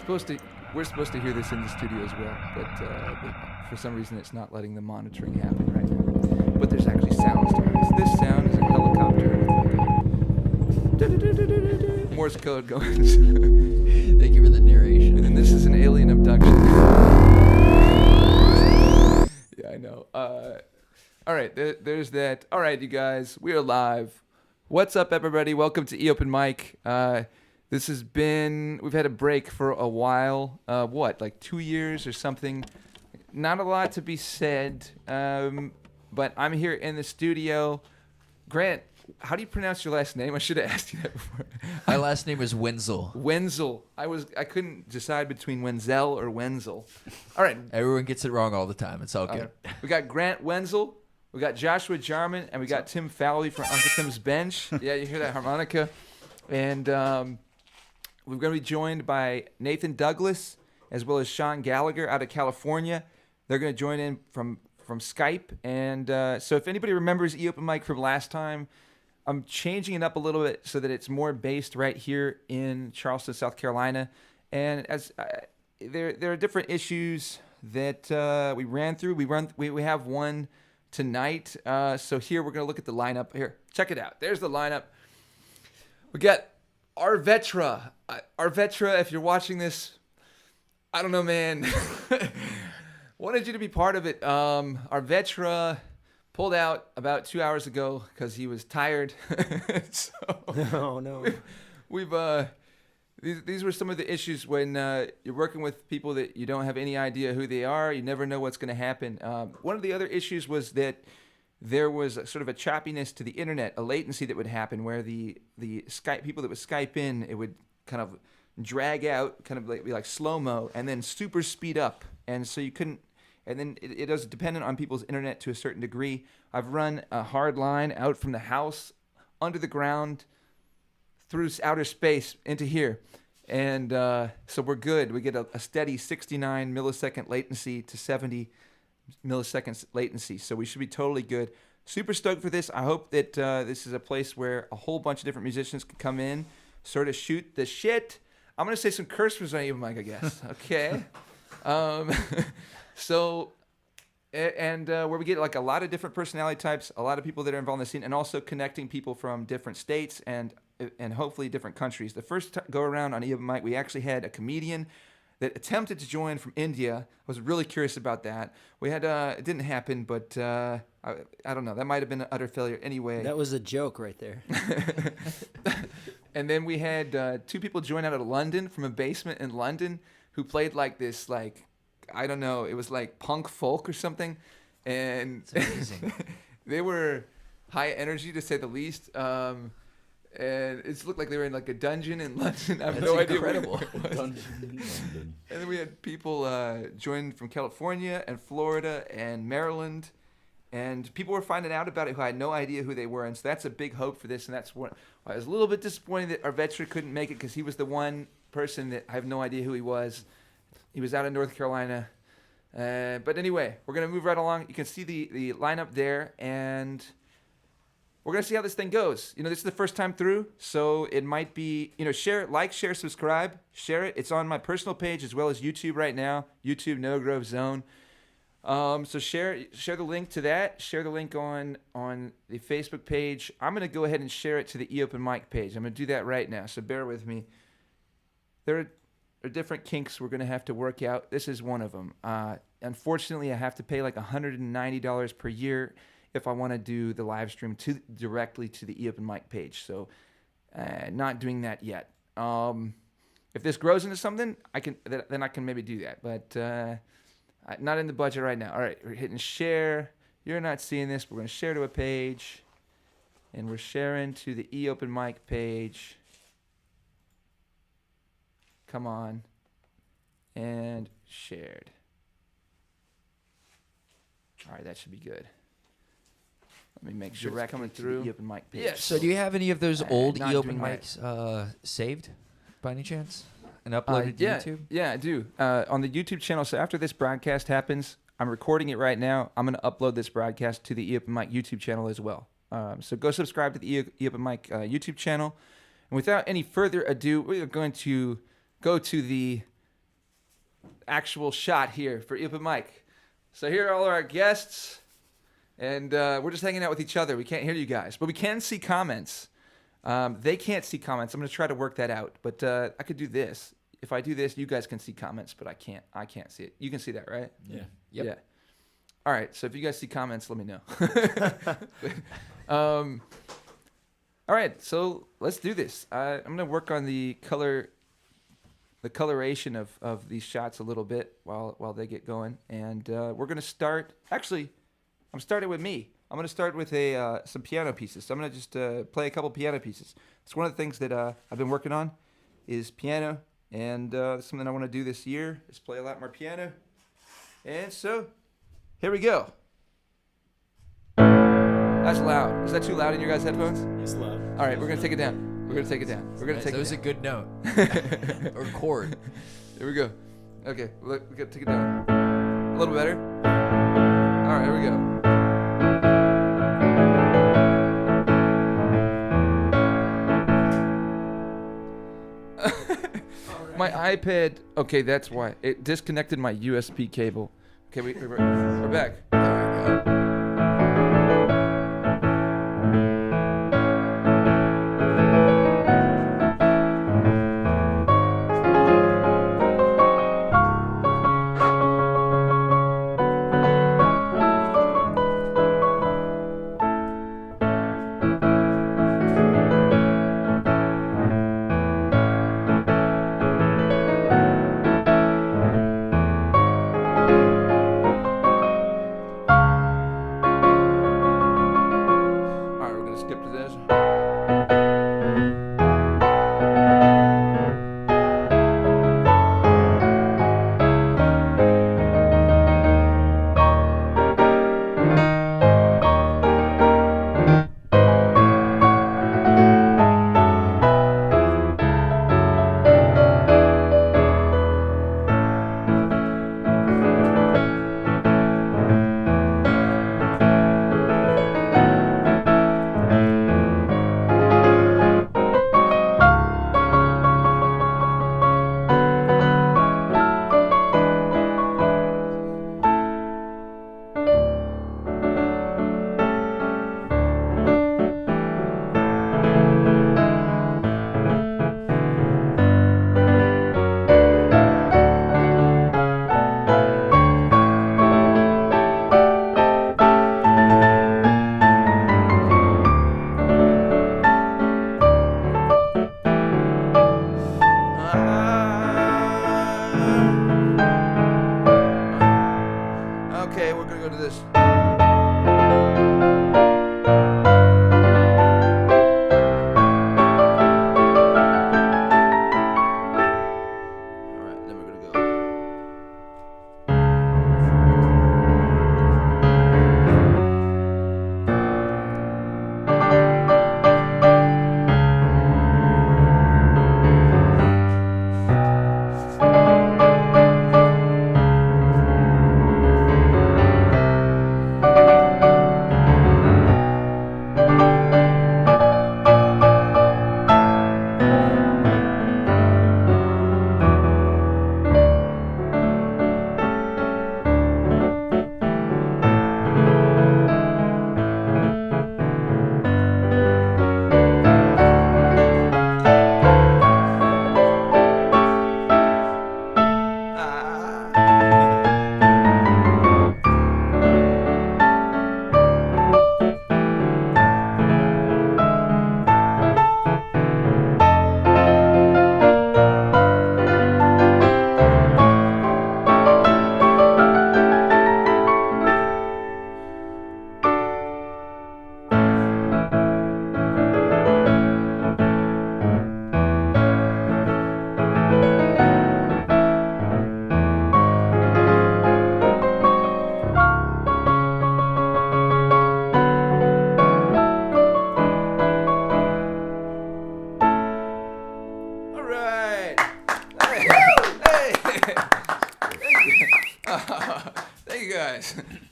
we're supposed to hear this in the studio as well, but for some reason it's not letting the monitoring happen right now. But there's actually sounds to this. This sound is a helicopter with like a Morse code going. Thank you for the narration. And then this is an alien abduction. Yeah, I know. All right, there's that. All right, you guys, we are live. What's up, everybody? Welcome to eOpen Mic. We've had a break for a while. Like 2 years or something? Not a lot to be said, but I'm here in the studio. Grant, how do you pronounce your last name? I should have asked you that before. My last name is Wenzel. Wenzel. I couldn't decide between Wenzel or Wenzel. All right. Everyone gets it wrong all the time. It's all good. We got Grant Wenzel. We got Joshua Jarman, and we got Tim Falvey from Uncle Tim's Bench. Yeah, you hear that harmonica. And we're going to be joined by Nathan Douglas, as well as Sean Gallagher out of California. They're going to join in from Skype. And so if anybody remembers eOpen Mic from last time, I'm changing it up a little bit so that it's more based right here in Charleston, South Carolina. And as there are different issues that we ran through. We have one tonight. So here we're going to look at the lineup. Here, check it out. There's the lineup. We got Arvetra. Arvetra, if you're watching this, I don't know, man. Wanted you to be part of it. Arvetra pulled out about 2 hours ago because he was tired. So oh, no. These were some of the issues when you're working with people that you don't have any idea who they are. You never know what's going to happen. One of the other issues was that there was sort of a choppiness to the internet, a latency that would happen where the Skype people that would Skype in, it would kind of drag out, kind of be like slow-mo, and then super speed up. And so you couldn't, and then it is dependent on people's internet to a certain degree. I've run a hard line out from the house, under the ground, through outer space into here. And so we're good. We get a steady 69 millisecond latency to 70 milliseconds latency. So we should be totally good. Super stoked for this. I hope that this is a place where a whole bunch of different musicians can come in, sort of shoot the shit. I'm going to say some curse words on you, Mike, I guess. Okay. So, and where we get like a lot of different personality types, a lot of people that are involved in the scene, and also connecting people from different states and hopefully different countries. The first go around on eOpen Mic, we actually had a comedian that attempted to join from India. I was really curious about that. We had it didn't happen, but I don't know. That might have been an utter failure anyway. That was a joke right there. And then we had two people join out of London from a basement in London who played like this, like, I don't know, it was like punk folk or something. And amazing. They were high energy, to say the least. And it looked like they were in like a dungeon in London. I have no idea where it was. And then we had people join from California and Florida and Maryland. And people were finding out about it who had no idea who they were. And so that's a big hope for this. And that's what I was a little bit disappointed that Arvetra couldn't make it because he was the one person that I have no idea who he was. He was out in North Carolina. But anyway, we're going to move right along. You can see the lineup there. And we're going to see how this thing goes. You know, this is the first time through, so it might be, share, subscribe, share it. It's on my personal page as well as YouTube right now, YouTube No Grove Zone. So share the link to that. Share the link on the Facebook page. I'm going to go ahead and share it to the eOpen Mic page. I'm going to do that right now, so bear with me. There are different kinks we're going to have to work out. This is one of them. Unfortunately, I have to pay like $190 per year if I want to do the live stream directly to the eOpen Mic page. So not doing that yet. If this grows into something, then I can maybe do that. But not in the budget right now. All right, we're hitting share. You're not seeing this. We're going to share to a page. And we're sharing to the eOpen Mic page. Come on. And shared. All right, that should be good. Let me make sure it's coming through. The eOpen Mic page. Yeah. So do you have any of those old eOpen Mics saved by any chance and uploaded to YouTube? Yeah, I do. On the YouTube channel. So after this broadcast happens, I'm recording it right now. I'm going to upload this broadcast to the eOpen Mic YouTube channel as well. So go subscribe to the eOpen Mic YouTube channel. And without any further ado, we're going to go to the actual shot here for open mic. So here are all our guests, and we're just hanging out with each other. We can't hear you guys, but we can see comments. They can't see comments. I'm going to try to work that out, but I could do this. If I do this, you guys can see comments, but I can't see it. You can see that, right? Yeah. Yep. Yeah. All right. So if you guys see comments, let me know. All right. So let's do this. I'm going to work on the coloration of these shots a little bit while they get going, and we're going to start. Actually, I'm starting with me. I'm going to start with some piano pieces. So I'm going to just play a couple piano pieces. It's one of the things that I've been working on is piano. And something I want to do this year is play a lot more piano. And so, here we go. That's loud. Is that too loud in your guys' headphones? It's loud. All right, we're going to take it down. We're going to take it down. We're going to take it down. That was a good note. Or chord. Here we go. Okay, we got to take it down. A little better. All right, here we go. My iPad, okay, that's why. It disconnected my USB cable. Okay, we're back. There we go.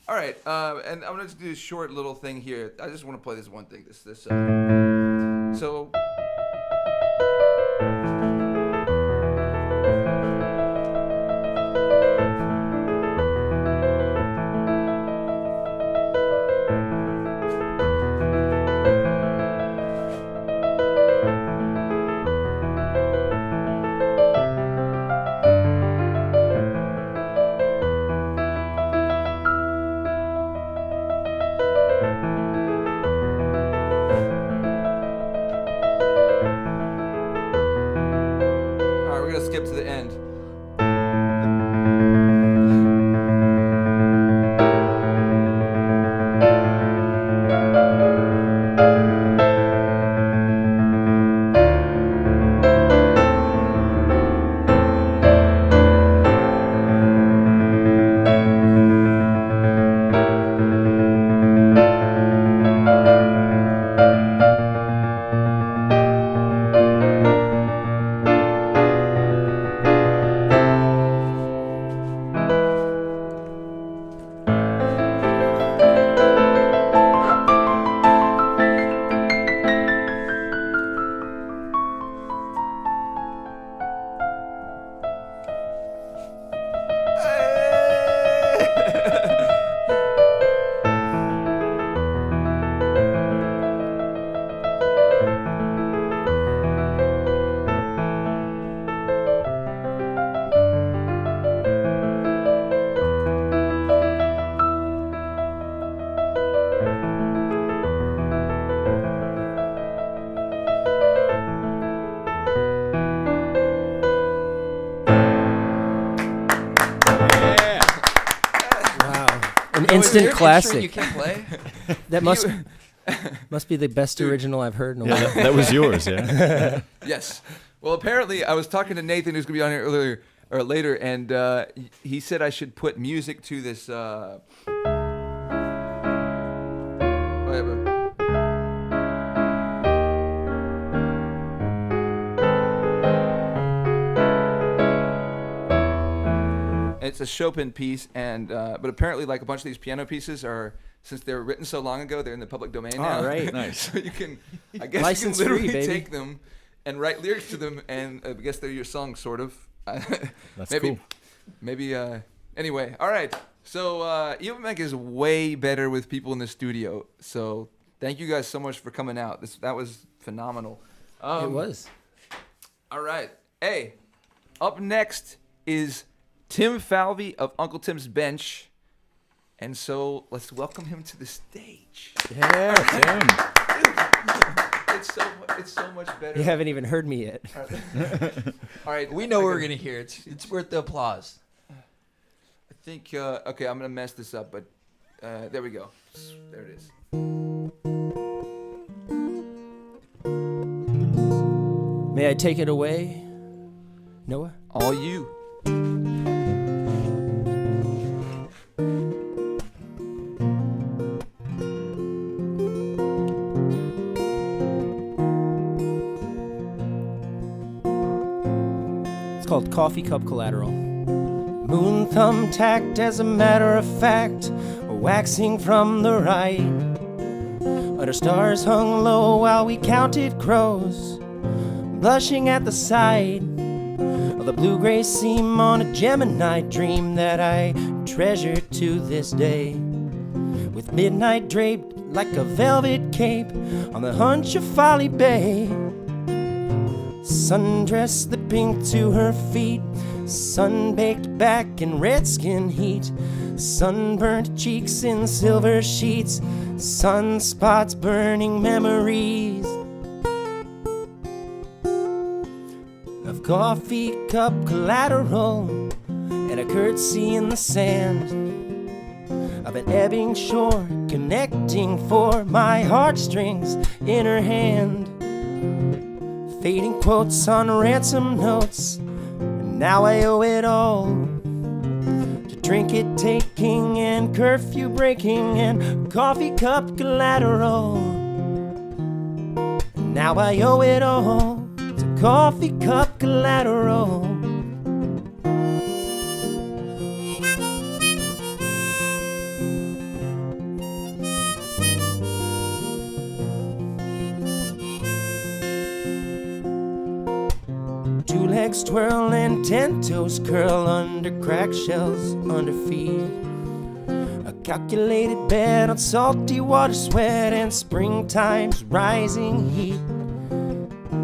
All right, and I'm gonna just do a short little thing here. I just want to play this one thing. So. gonna skip to the end. Instant classic. You can't play? That must be the best original I've heard in a while. That was yours, yeah. Yes. Well, apparently, I was talking to Nathan, who's gonna be on here later, and he said I should put music to this. Whatever. It's a Chopin piece, and but apparently, like a bunch of these piano pieces are, since they were written so long ago, they're in the public domain now. Oh, right. Nice. So you can, I guess, License you can literally free, baby. take them and write lyrics to them, and I guess they're your song, sort of. That's maybe, cool. Maybe. Anyway, all right. So eOM is way better with people in the studio. So thank you guys so much for coming out. That was phenomenal. It was. All right. Hey, up next is Tim Falvey of Uncle Tim's Bench. And so let's welcome him to the stage. Yeah, Tim. It's so much better. You haven't even heard me yet. All right. We know we're going to hear it. It's worth the applause. I think, okay, I'm going to mess this up, but there we go. There it is. May I take it away, Noah? All you. It's called Coffee Cup Collateral. Moon thumb tacked as a matter of fact, waxing from the right. Under stars hung low while we counted crows, blushing at the sight of the blue-gray seam on a Gemini dream that I treasure to this day. With midnight draped like a velvet cape on the hunch of Folly Bay, sundress slipping to her feet, sun-baked back in redskin heat, sunburnt cheeks in silver sheets, sunspots burning memories of coffee cup collateral and a curtsy in the sand of an ebbing shore connecting for my heartstrings in her hand. Fading quotes on ransom notes, and now I owe it all to trinket taking and curfew breaking and coffee cup collateral. And now I owe it all to coffee cup collateral. Two legs twirl and 10 toes curl under cracked shells under feet. A calculated bet on salty water sweat and springtime's rising heat.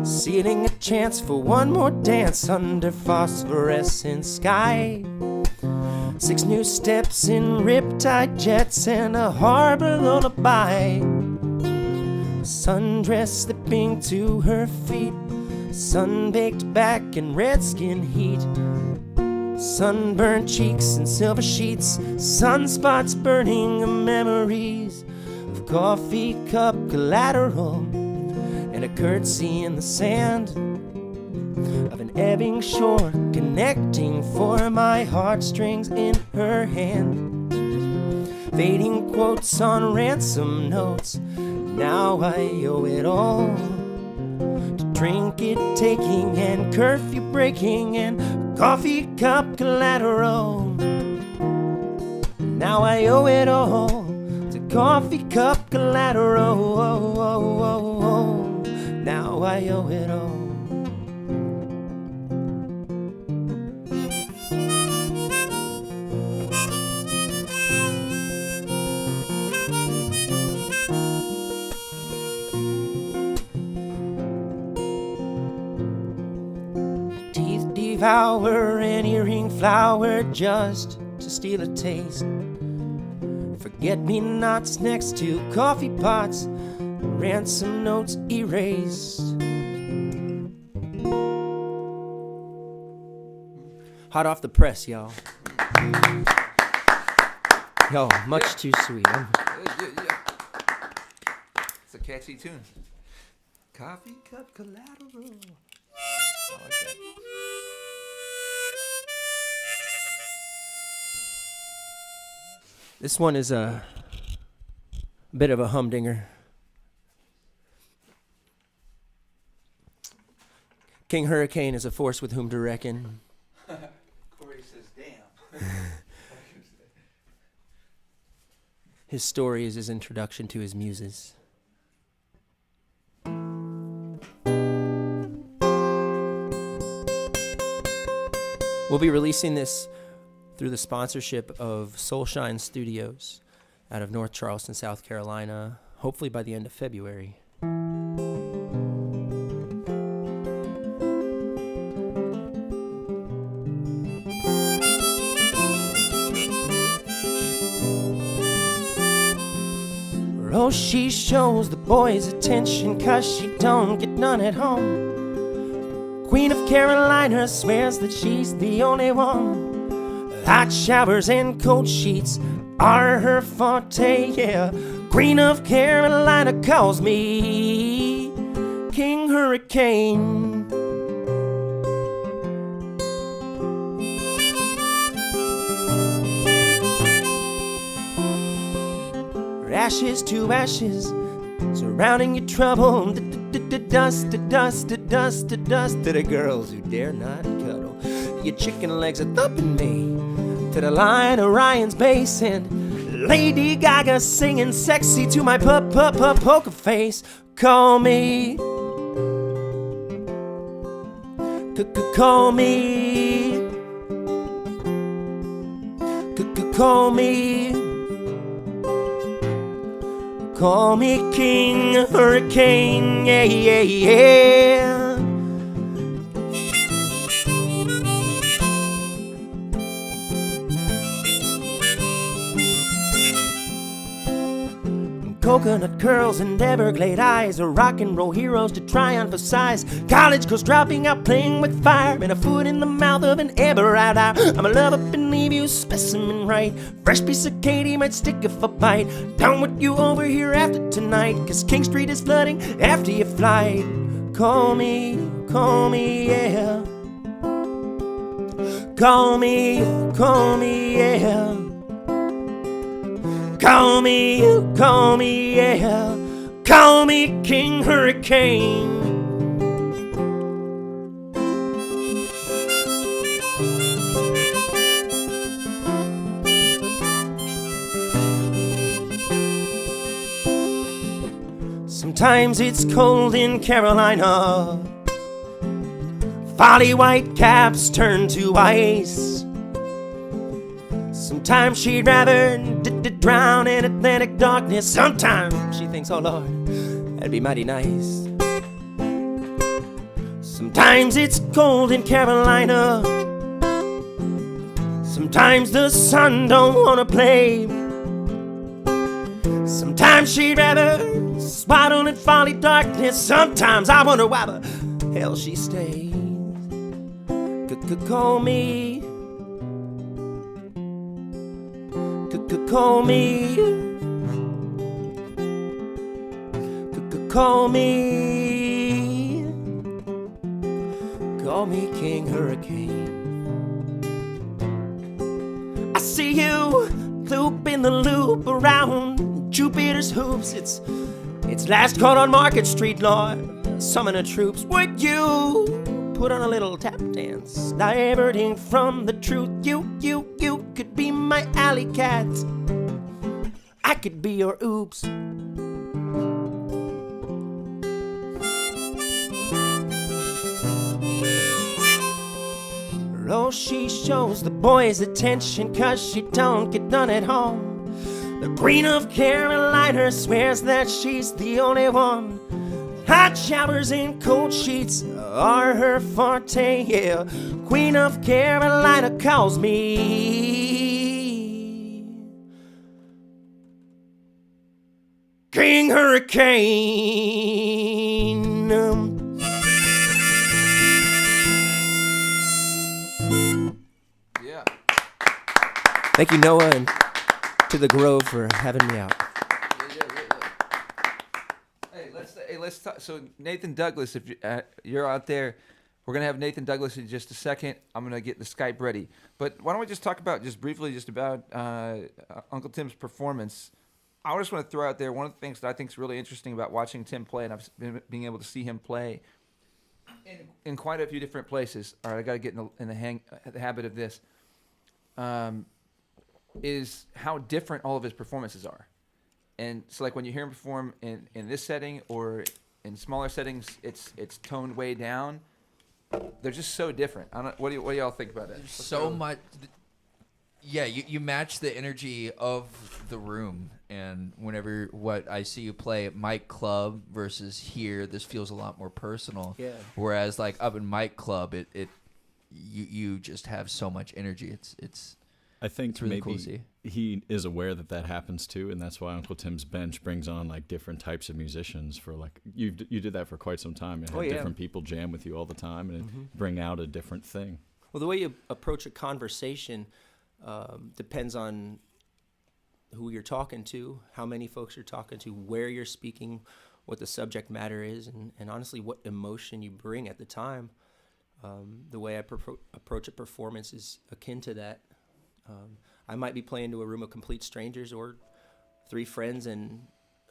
Sealing a chance for one more dance under phosphorescent sky. 6 new steps in riptide jets and a harbor lullaby. Sundress slipping to her feet, sun-baked back and redskin heat, sunburned cheeks and silver sheets, sunspots burning memories of coffee cup collateral and a curtsy in the sand of an ebbing shore connecting for my heartstrings in her hand. Fading quotes on ransom notes, now I owe it all to trinket taking and curfew breaking and coffee cup collateral. Now I owe it all to coffee cup collateral. Now I owe it all. Devour an earring flower just to steal a taste. Forget-me-nots next to coffee pots, ransom notes erased. Hot off the press, y'all. Yo, much too sweet. It's a catchy tune. Coffee cup collateral. I like that. This one is a bit of a humdinger. King Hurricane is a force with whom to reckon. Corey says, damn. His story is his introduction to his muses. We'll be releasing this through the sponsorship of Soulshine Studios out of North Charleston, South Carolina, hopefully by the end of February. Oh, she shows the boys attention 'cause she don't get none at home. Queen of Carolina swears that she's the only one. Hot showers and cold sheets are her forte, yeah. Queen of Carolina calls me King Hurricane. Ashes to ashes, surrounding your trouble. Dust to dust to dust to dust to the girls who dare not cuddle. Your chicken legs are thumping me to the line of Ryan's bass, and Lady Gaga singing sexy to my poker face. Call me, call me, call me. Call me King Hurricane, yeah, yeah, yeah. Coconut curls and Everglade eyes are rock and roll heroes to try on for size. College girls dropping out playing with fire and a foot in the mouth of an ever out. I'm a love up and leave you specimen right. Fresh piece of Katie might stick if I bite. Down with you over here after tonight, 'cause King Street is flooding after your flight. Call me, yeah. Call me, yeah. Call me, yeah. Call me King Hurricane. Sometimes it's cold in Carolina. Folly white caps turn to ice. Sometimes she'd rather drown in Atlantic darkness. Sometimes she thinks, oh Lord, that'd be mighty nice. Sometimes it's cold in Carolina. Sometimes the sun don't wanna play. Sometimes she'd rather swaddle in folly darkness. Sometimes I wonder why the hell she stays. Call me. Call me. Call me. Call me King Hurricane. I see you looping the loop around Jupiter's hoops. It's last call on Market Street, Lord. Summon the troops. Would you put on a little tap dance, diverting from the truth? You could be my alley cat. I could be your oops. Oh, she shows the boys attention 'cause she don't get none at home. The Queen of Carolina swears that she's the only one. Hot showers and cold sheets are her forte, yeah. Queen of Carolina calls me King Hurricane. Yeah. Thank you, Noah, and to the Grove for having me out. Let's talk. So Nathan Douglas, if you're out there, we're gonna have Nathan Douglas in just a second. I'm gonna get the Skype ready. But why don't we just talk about briefly about Uncle Tim's performance? I just want to throw out there one of the things that I think is really interesting about watching Tim play, and I've been being able to see him play in quite a few different places. All right, I got to get in the habit of this. Is how different all of his performances are. And so, like, when you hear him perform in this setting or in smaller settings, it's toned way down. They're just so different. What do y'all think about that? There's so much. Yeah, you match the energy of the room, and whenever what I see you play at Mike Club versus here, this feels a lot more personal. Yeah. Whereas like up in Mike Club, you just have so much energy. It's. I think really maybe cool to see. he is aware that happens too, and that's why Uncle Tim's bench brings on like different types of musicians. For like you did that for quite some time. You had different people jam with you all the time and bring out a different thing. Well, the way you approach a conversation depends on who you're talking to, how many folks you're talking to, where you're speaking, what the subject matter is, and honestly what emotion you bring at the time. The way I approach a performance is akin to that. I might be playing to a room of complete strangers or 3 friends and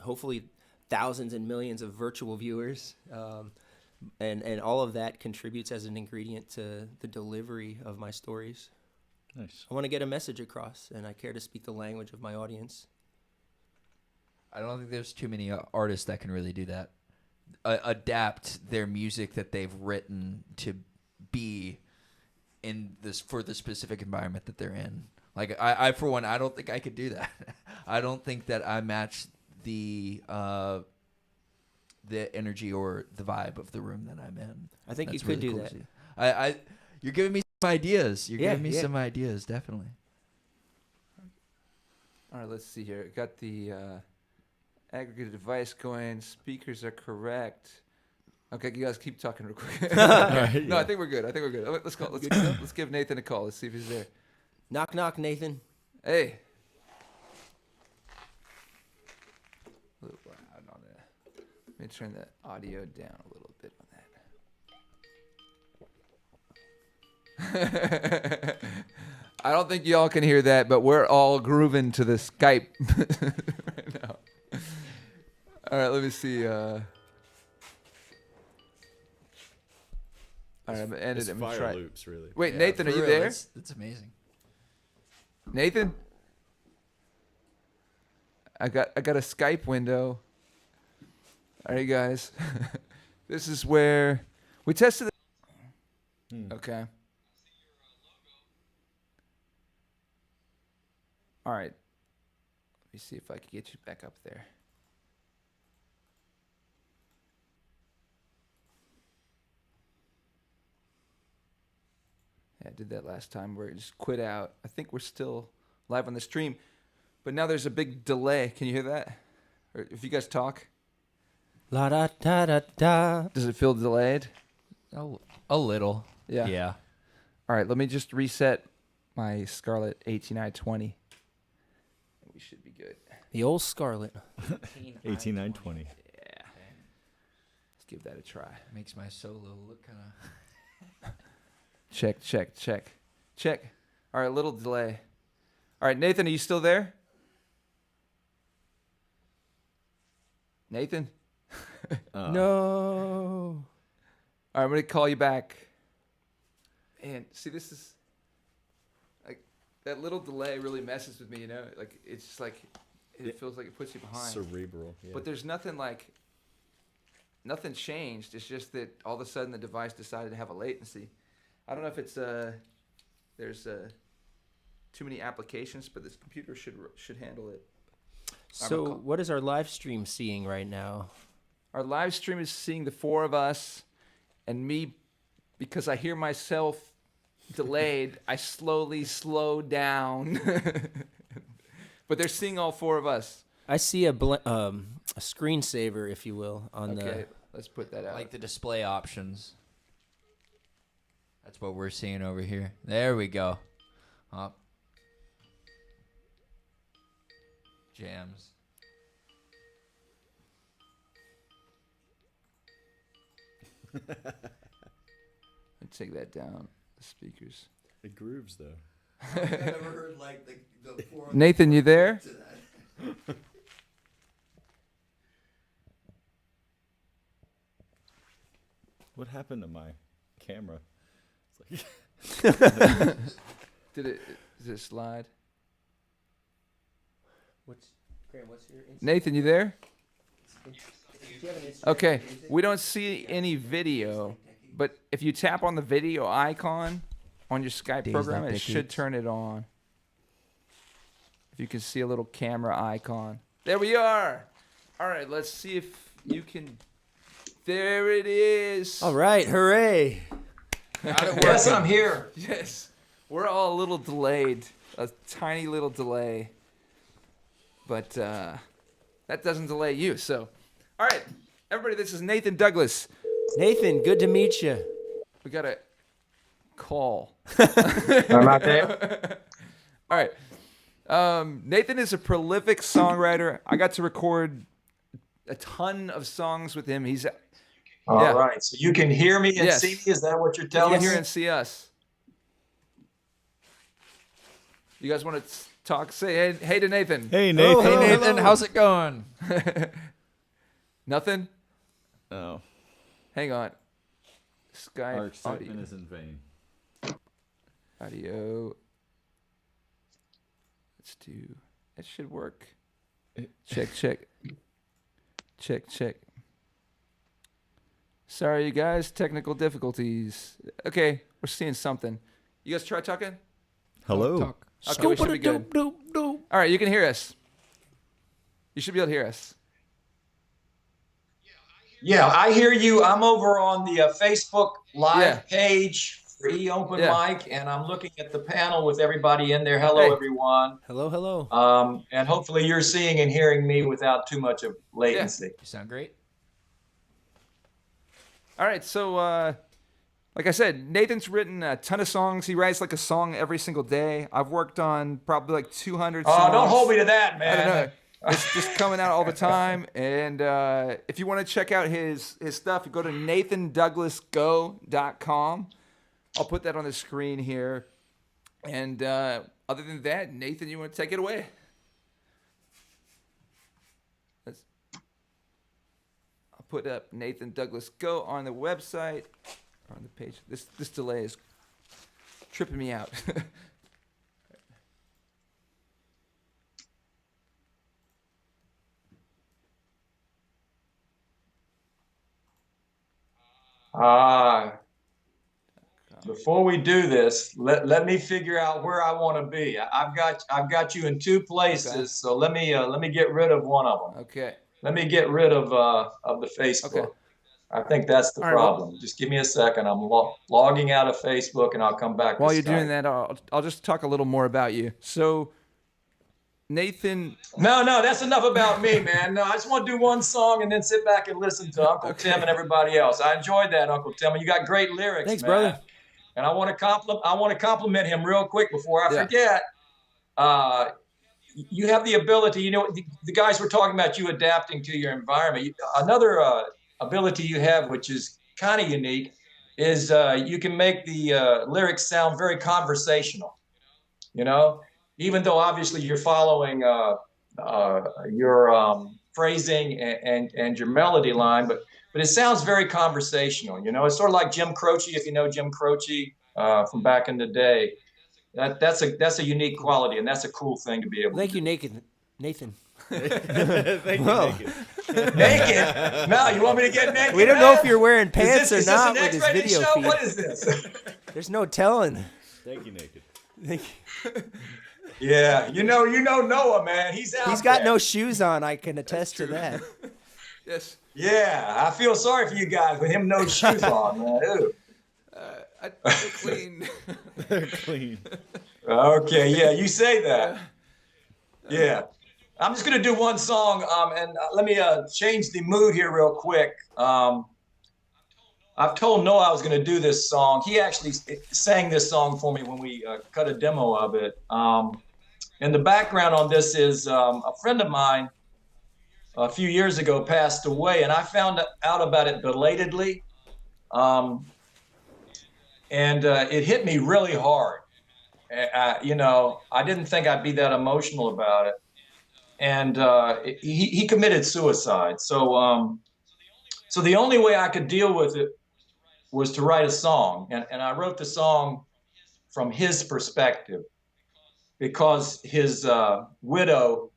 hopefully thousands and millions of virtual viewers. And all of that contributes as an ingredient to the delivery of my stories. Nice. I want to get a message across, and I care to speak the language of my audience. I don't think there's too many artists that can really do that. Adapt their music that they've written to be in this for the specific environment that they're in. Like I for one, I don't think I could do that. I don't think that I match the energy or the vibe of the room that I'm in. I think That's you could really do cool that. You're giving me some ideas. You're giving me yeah. some ideas, definitely. All right, let's see here. Got the aggregated device going. Speakers are correct. Okay, you guys keep talking real quick. Right, No, I think we're good. Let's go. Let's give Nathan a call. Let's see if he's there. Knock, knock, Nathan. Hey. A little loud on that. Let me turn that audio down a little bit on that. I don't think y'all can hear that, but we're all grooving to the Skype right now. All right, let me see. All right, I'm gonna end it. I'm gonna try. Loops, really. Wait, Nathan, are you there? That's amazing. Nathan, I got a Skype window. All right, guys. This is where we tested it. Okay. All right. Let me see if I can get you back up there. Yeah, I did that last time where it just quit out. I think we're still live on the stream, but now there's a big delay. Can you hear that? Or if you guys talk, La da da da da. does it feel delayed? A little. Yeah. Yeah. All right, let me just reset my Scarlett 18920. We should be good. The old Scarlet. 18920. Yeah. Let's give that a try. Makes my solo look kind of... Check. All right, little delay. All right, Nathan, are you still there? Nathan? No. All right, I'm going to call you back. And see, this is like that little delay really messes with me, you know? Like it's just like it feels like it puts you behind. Cerebral. Yeah. But there's nothing changed. It's just that all of a sudden the device decided to have a latency. I don't know if it's there's too many applications, but this computer should handle it. So what is our live stream seeing right now? Our live stream is seeing the four of us and me, because I hear myself delayed, I slowly slow down. But they're seeing all four of us. I see a screensaver, if you will, on Okay, let's put that out. Like the display options. That's what we're seeing over here. There we go. Up. Jams. Let's take that down. The speakers. It grooves though. I've never heard like the Nathan, you there? What happened to my camera? It's like Did it slide? What's your Instagram? Nathan, you there? Do you have an Instagram Okay, music? we don't see any video, but if you tap on the video icon on your Skype Days program, like it should decades. turn it on. If you can see a little camera icon. There we are. All right, let's see if you can. There it is. All right, hooray. Yes, I'm here. Yes. We're all a little delayed. A tiny little delay. But that doesn't delay you. So, all right, everybody, this is Nathan Douglas. Nathan, good to meet you. We got a call. I'm out there. All right. Nathan is a prolific songwriter. I got to record a ton of songs with him. He's All right. So you can hear me and Yes. see me? Is that what you're you telling can me? hear and see us. You guys want to talk? Say hey to Nathan. hey Nathan. Oh, Hey hello, Nathan, hello. how's it going? Nothing? Oh, Hang on. Skype our excitement audio. is in vain. Audio. Let's do. It should work. Check. Sorry, you guys. Technical difficulties. Okay, we're seeing something. You guys try talking? Hello. Talk. Okay, we should be good. All right, you can hear us. You should be able to hear us. Yeah, I hear you. I'm over on the Facebook Live Yeah. page for eOpen Yeah. Mic, and I'm looking at the panel with everybody in there. Hello, Hey. everyone. Hello. And hopefully you're seeing and hearing me without too much of latency. You sound great. All right, so like I said, Nathan's written a ton of songs. He writes like a song every single day. I've worked on probably like 200 songs. Oh, don't hold me to that, I man. don't know. It's just coming out all the time. And if you want to check out his stuff, you go to nathandouglasgo.com. I'll put that on the screen here. And other than that, Nathan, you want to take it away? I'll put up Nathan Douglas Go on the website, or on the page. This delay is tripping me out. Before we do this, let me figure out where I want to be. I've got you in two places, Okay. so let me get rid of one of them. Okay. Let me get rid of the Facebook. Okay. I think that's the All right, well- problem. Just give me a second. I'm logging out of Facebook, and I'll come back. While to you're doing Skype. that, I'll just talk a little more about you. So, Nathan. No, that's enough about me, man. No, I just want to do one song and then sit back and listen to Uncle Tim and everybody else. I enjoyed that, Uncle Tim. You got great lyrics, Thanks, man. brother. And I want to compliment him real quick before I forget. You have the ability, the guys were talking about you adapting to your environment. Another ability you have, which is kind of unique, is you can make the lyrics sound very conversational. Even though obviously you're following your phrasing and your melody line, but it sounds very conversational. It's sort of like Jim Croce, if you know Jim Croce from back in the day. That's a unique quality, and that's a cool thing to be able. Thank to you, do. Nathan. Thank you. Naked? No, you want me to get naked? We don't know if you're wearing pants or not with his video feed. What is this? There's no telling. Thank you, Naked. Thank you. Yeah, you know Noah, man. He's out. He's got there. no shoes on. I can attest to that. Yes. Yeah, I feel sorry for you guys with him no shoes on, man. Ew. They're clean. They're clean. Okay, yeah, you say that. Yeah. I'm just going to do one song, and let me change the mood here real quick. I've told Noah I was going to do this song. He actually sang this song for me when we cut a demo of it. And the background on this is a friend of mine a few years ago passed away, and I found out about it belatedly. And it hit me really hard. I didn't think I'd be that emotional about it. And he committed suicide. So the only way I could deal with it was to write a song. And I wrote the song from his perspective because his widow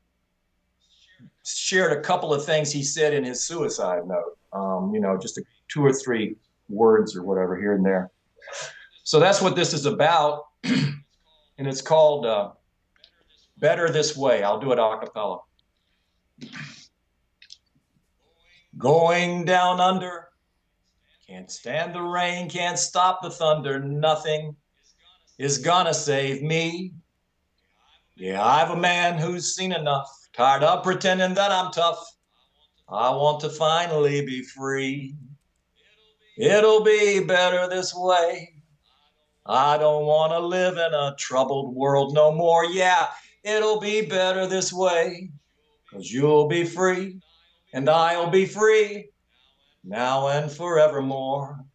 shared a couple of things he said in his suicide note, just 2 or 3 words or whatever here and there. So that's what this is about. And it's called Better This Way. I'll do it a cappella. Going down under, can't stand the rain, can't stop the thunder, nothing is gonna save me. Yeah, I've a man who's seen enough, tired of pretending that I'm tough. I want to finally be free. It'll be better this way. I don't want to live in a troubled world no more. Yeah, it'll be better this way. 'Cause you'll be free and I'll be free now and forevermore.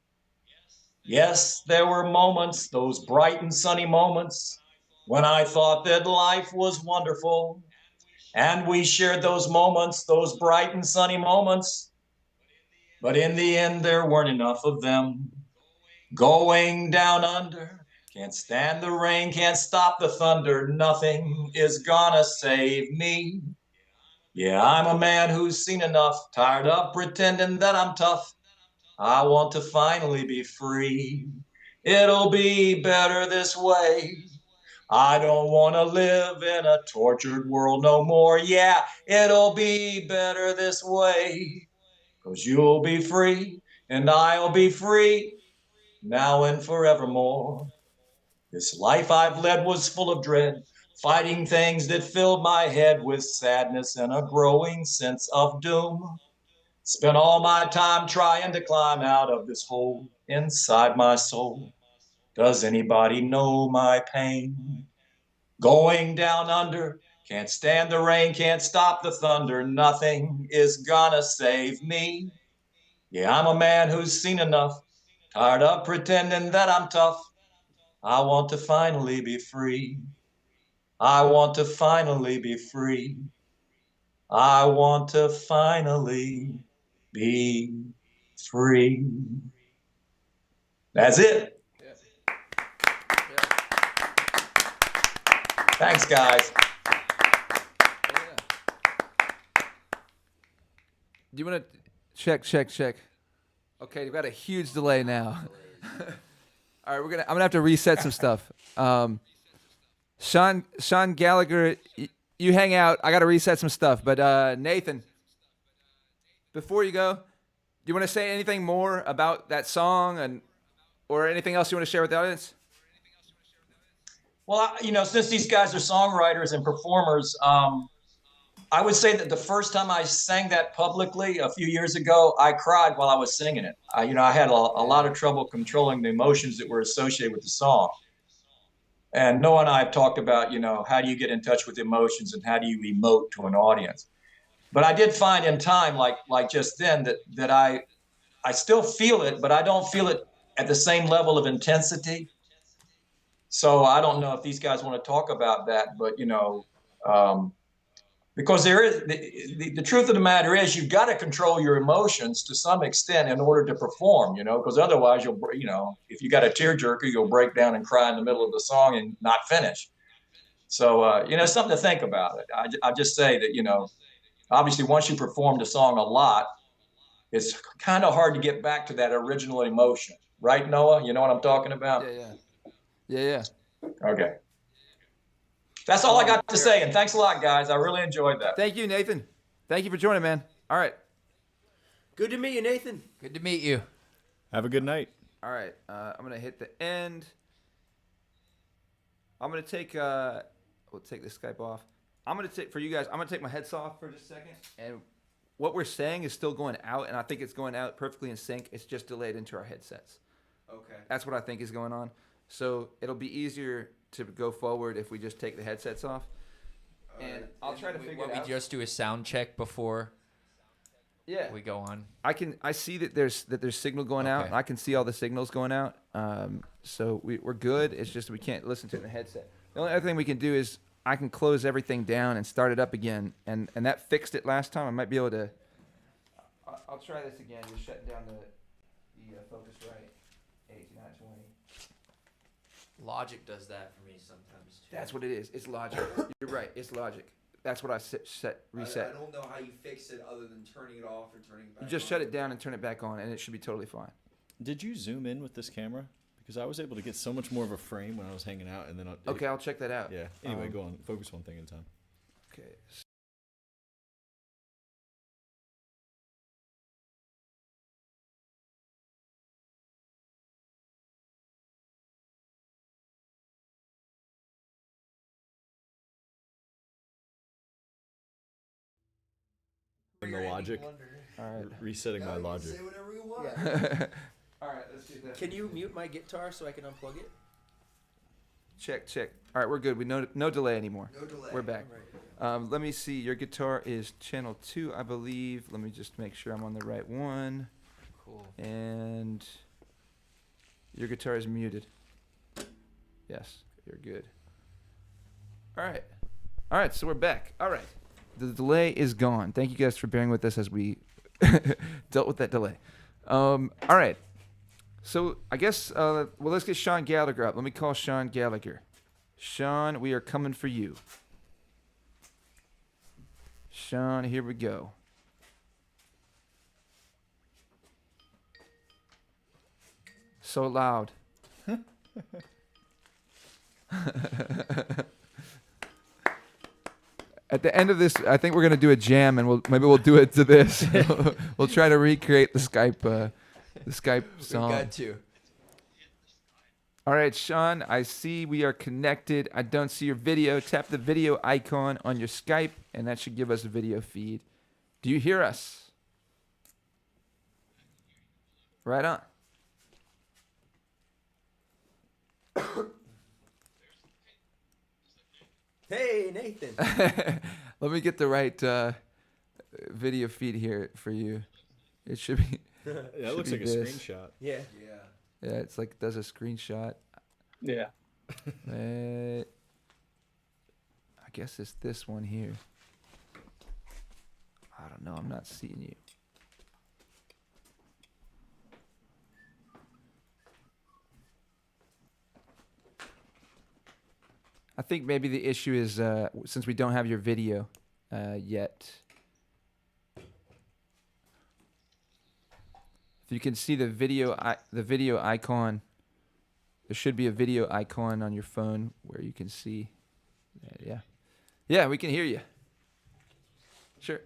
Yes, there were moments, those bright and sunny moments, when I thought that life was wonderful. And we shared those moments, those bright and sunny moments. But in the end, there weren't enough of them. Going down under, can't stand the rain, can't stop the thunder, nothing is gonna save me. Yeah, I'm a man who's seen enough, tired of pretending that I'm tough. I want to finally be free. It'll be better this way. I don't want to live in a tortured world no more. Yeah, it'll be better this way. 'Cause you'll be free and I'll be free now and forevermore. This life I've led was full of dread, fighting things that filled my head with sadness and a growing sense of doom. Spent all my time trying to climb out of this hole inside my soul. Does anybody know my pain? Going down under, can't stand the rain, can't stop the thunder, nothing is gonna save me. Yeah, I'm a man who's seen enough, tired of pretending that I'm tough. I want to finally be free. I want to finally be free. I want to finally be free. That's it. Yeah. Thanks, guys. Yeah. Do you want to check? Okay, you've got a huge delay now. All right, I'm gonna have to reset some stuff. Sean Gallagher, you hang out. I got to reset some stuff. But Nathan, before you go, do you want to say anything more about that song or anything else you want to share with the audience? Well, since these guys are songwriters and performers, I would say that the first time I sang that publicly a few years ago, I cried while I was singing it. I had a lot of trouble controlling the emotions that were associated with the song. And Noah and I have talked about, how do you get in touch with emotions and how do you emote to an audience? But I did find in time, like just then, that I still feel it, but I don't feel it at the same level of intensity. So I don't know if these guys want to talk about that, but because there is the truth of the matter is you've got to control your emotions to some extent in order to perform, because otherwise if you got a tearjerker, you'll break down and cry in the middle of the song and not finish. So something to think about it. I just say that obviously once you performed a song a lot, it's kind of hard to get back to that original emotion, right, Noah? You know what I'm talking about? Yeah. Okay. That's all I got to say, and thanks a lot, guys. I really enjoyed that. Thank you, Nathan. Thank you for joining, man. All right. Good to meet you, Nathan. Good to meet you. Have a good night. All right. I'm going to hit the end. I'm going to take we'll take the Skype off. I'm going to take, for you guys, I'm going to take my heads off for just a second. And what we're saying is still going out, and I think it's going out perfectly in sync. It's just delayed into our headsets. Okay. That's what I think is going on. So it'll be easier to go forward if we just take the headsets off. And I'll try to figure it out. We just do a sound check before we go on. I see that there's signal going out, and I can see all the signals going out. So we're good. It's just we can't listen to it in the headset. The only other thing we can do is I can close everything down and start it up again, and that fixed it last time. I might be able to. I'll try this again. Just shutting down the Focusrite 8920. Logic does that for me sometimes too. That's what it is. It's Logic. You're right. It's Logic. That's what I reset. I don't know how you fix it other than turning it off or turning it back on. You just shut it down and turn it back on, and it should be totally fine. Did you zoom in with this camera? Because I was able to get so much more of a frame when I was hanging out, and then I'll check that out. Yeah. Anyway, go on. Focus one thing at a time. Okay. The Logic. All right. Resetting my Logic. Say whatever you want. Yeah. All right, let's do that. Can you mute my guitar so I can unplug it? Check. All right, we're good. We no delay anymore. No delay. We're back. Right. Let me see. Your guitar is channel 2, I believe. Let me just make sure I'm on the right one. Cool. And your guitar is muted. Yes, you're good. All right, so we're back. All right. The delay is gone. Thank you guys for bearing with us as we dealt with that delay. All right. So I guess, let's get Sean Gallagher up. Let me call Sean Gallagher. Sean, we are coming for you. Sean, here we go. So loud. At the end of this, I think we're gonna do a jam, and maybe we'll do it to this. We'll try to recreate the Skype song. We got to. All right, Sean, I see we are connected. I don't see your video. Tap the video icon on your Skype, and that should give us a video feed. Do you hear us? Right on. Hey, Nathan. Let me get the right video feed here for you. It should be. Yeah, it looks like a screenshot. Yeah. Yeah, it's like it does a screenshot. Yeah. I guess it's this one here. I don't know. I'm not seeing you. I think maybe the issue is since we don't have your video yet. If you can see the video icon, there should be a video icon on your phone where you can see. Yeah, we can hear you. Sure.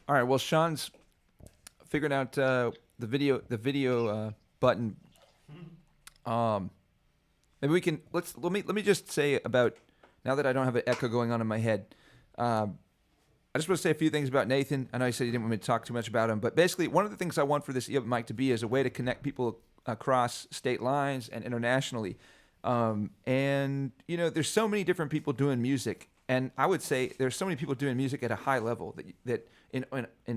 All right. Well, Sean's figured out the video button. Maybe we can let me just say about now that I don't have an echo going on in my head. I just want to say a few things about Nathan. I know you said you didn't want me to talk too much about him, but basically one of the things I want for this eOM mic to be is a way to connect people across state lines and internationally. And there's so many different people doing music, and I would say there's so many people doing music at a high level that in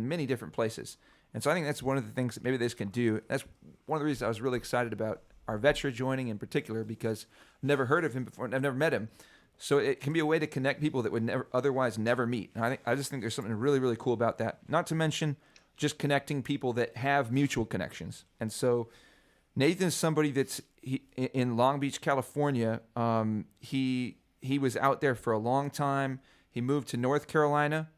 many different places. And so I think that's one of the things that maybe this can do. That's one of the reasons I was really excited about our Vetra joining in particular, because I've never heard of him before and I've never met him. So it can be a way to connect people that would otherwise never meet. And I just think there's something really, really cool about that. Not to mention just connecting people that have mutual connections. And so Nathan's somebody that's in Long Beach, California. He was out there for a long time. He moved to North Carolina.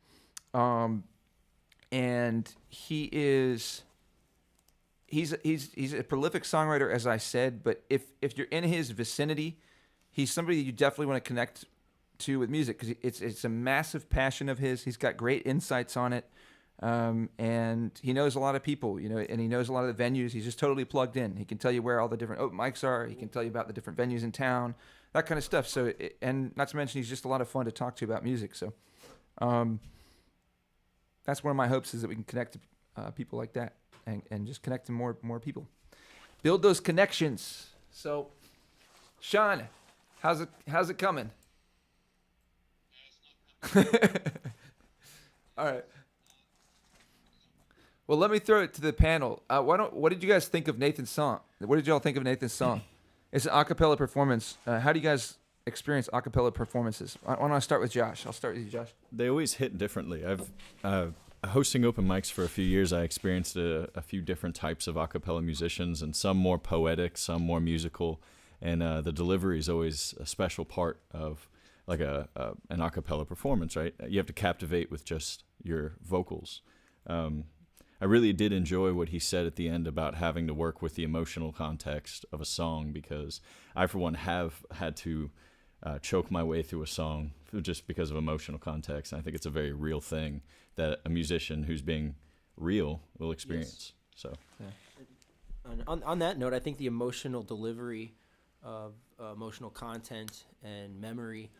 And he's a prolific songwriter, as I said, but if you're in his vicinity, he's somebody you definitely want to connect to with music, because it's a massive passion of his. He's got great insights on it, and he knows a lot of people, and he knows a lot of the venues. He's just totally plugged in. He can tell you where all the different open mics are. He can tell you about the different venues in town, that kind of stuff. So, and not to mention, he's just a lot of fun to talk to about music. So, that's one of my hopes, is that we can connect to people like that, and just connect to more people, build those connections. So, Sean, how's it coming? All right. Well, let me throw it to the panel. What did you guys think of Nathan's song? What did y'all think of Nathan's song? It's an a cappella performance. How do you guys experience a cappella performances? Why don't I start with Josh? I'll start with you, Josh. They always hit differently. I've hosting open mics for a few years. I experienced a few different types of a cappella musicians, and some more poetic, some more musical, and the delivery is always a special part of like an a cappella performance, right? You have to captivate with just your vocals. I really did enjoy what he said at the end about having to work with the emotional context of a song, because I, for one, have had to choke my way through a song just because of emotional context. And I think it's a very real thing that a musician who's being real will experience. Yes. So, yeah. On that note, I think the emotional delivery of emotional content and memory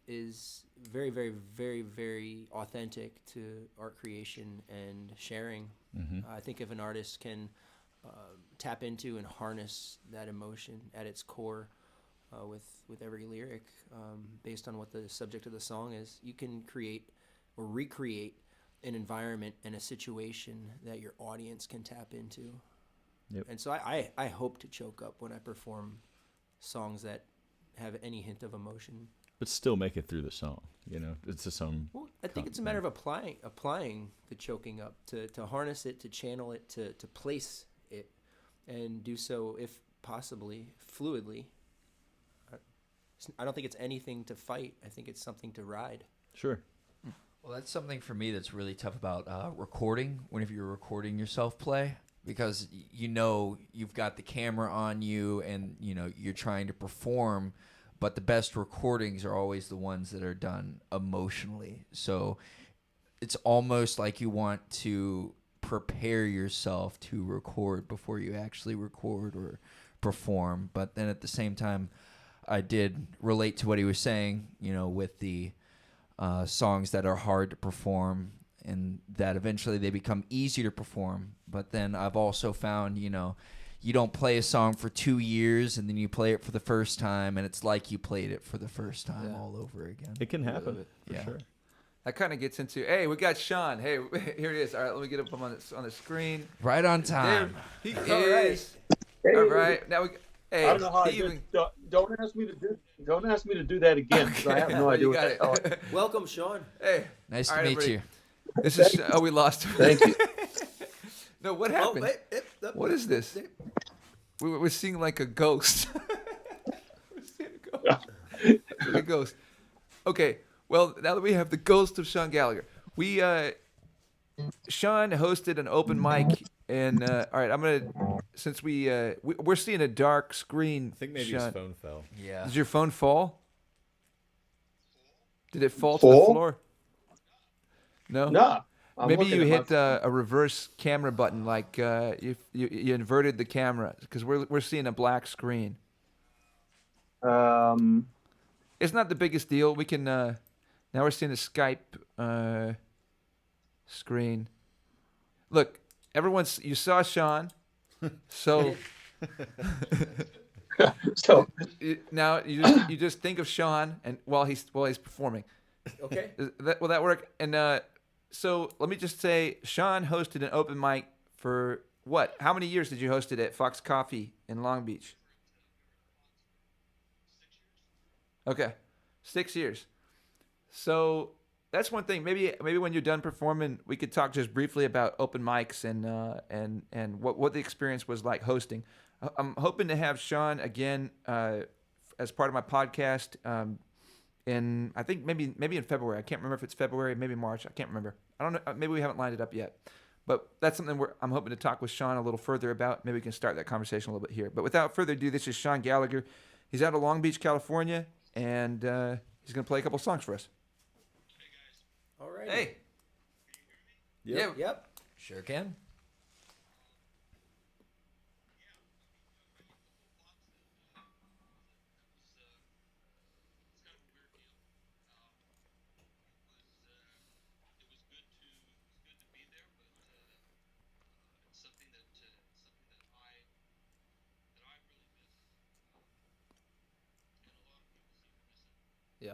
is very, very, very, very authentic to art creation and sharing. Mm-hmm. I think if an artist can tap into and harness that emotion at its core with every lyric, based on what the subject of the song is, you can create or recreate an environment and a situation that your audience can tap into. Yep. And so I hope to choke up when I perform songs that have any hint of emotion. But still make it through the song, It's a song. Well, I think it's a matter of applying the choking up, to harness it, to channel it, to place it, and do so, if possibly, fluidly. I don't think it's anything to fight. I think it's something to ride. Sure. Well, that's something for me that's really tough about recording, whenever you're recording yourself play, because you've got the camera on you and you're trying to perform, but the best recordings are always the ones that are done emotionally. So it's almost like you want to prepare yourself to record before you actually record or perform. But then at the same time, I did relate to what he was saying, with the songs that are hard to perform, and that eventually they become easy to perform. But then I've also found, you don't play a song for 2 years and then you play it for the first time, and it's like you played it for the first time all over again. It can happen, for sure. That kind of gets into, hey, we got Sean. Hey, here he is. All right, let me get him on the screen. Right on time. There he is. Hey. All right, now I don't know how I did. Don't ask me to do that again, because I have no idea what that is. Welcome, Sean. Hey, nice to meet you. This is we lost him. Thank you. No, what happened? What is this? We're seeing like a ghost. We're seeing a ghost. Okay, well, now that we have the ghost of Sean Gallagher, Sean hosted an open mic, and all right, I'm gonna, since we're seeing a dark screen. I think maybe Sean, his phone fell. Yeah. Did your phone fall? Did it fall to the floor? No. Maybe you looking at hit a reverse camera button, like you inverted the camera, because we're seeing a black screen. It's not the biggest deal. We can now we're seeing a Skype screen. Look, you saw Sean, so so now you just think of Sean and while he's performing. Okay. Will that work? And so let me just say, Sean hosted an open mic for what? How many years did you host it at Fox Coffee in Long Beach? Okay, 6 years. So that's one thing. Maybe when you're done performing, we could talk just briefly about open mics and what the experience was like hosting. I'm hoping to have Sean again as part of my podcast in I think maybe in February. I can't remember if it's February, maybe March. I can't remember. I don't know. Maybe we haven't lined it up yet. But that's something I'm hoping to talk with Sean a little further about. Maybe we can start that conversation a little bit here. But without further ado, this is Sean Gallagher. He's out of Long Beach, California, and he's going to play a couple songs for us. All right. Hey. Yep. Sure can. Yeah.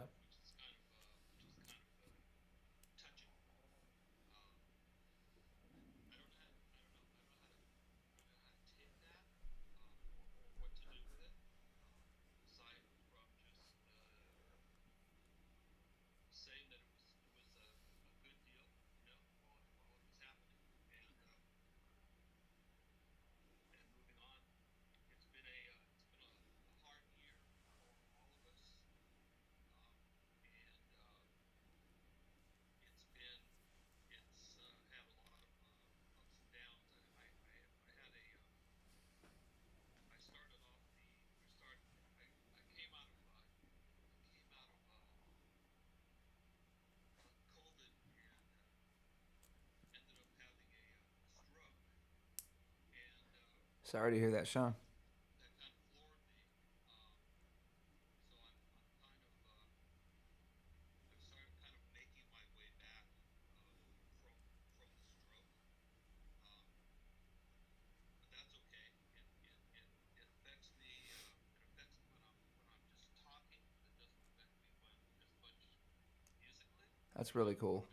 Sorry to hear that, Sean. That's really cool.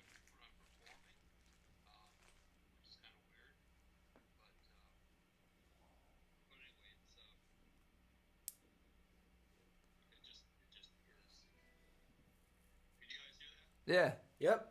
Yeah. Yep.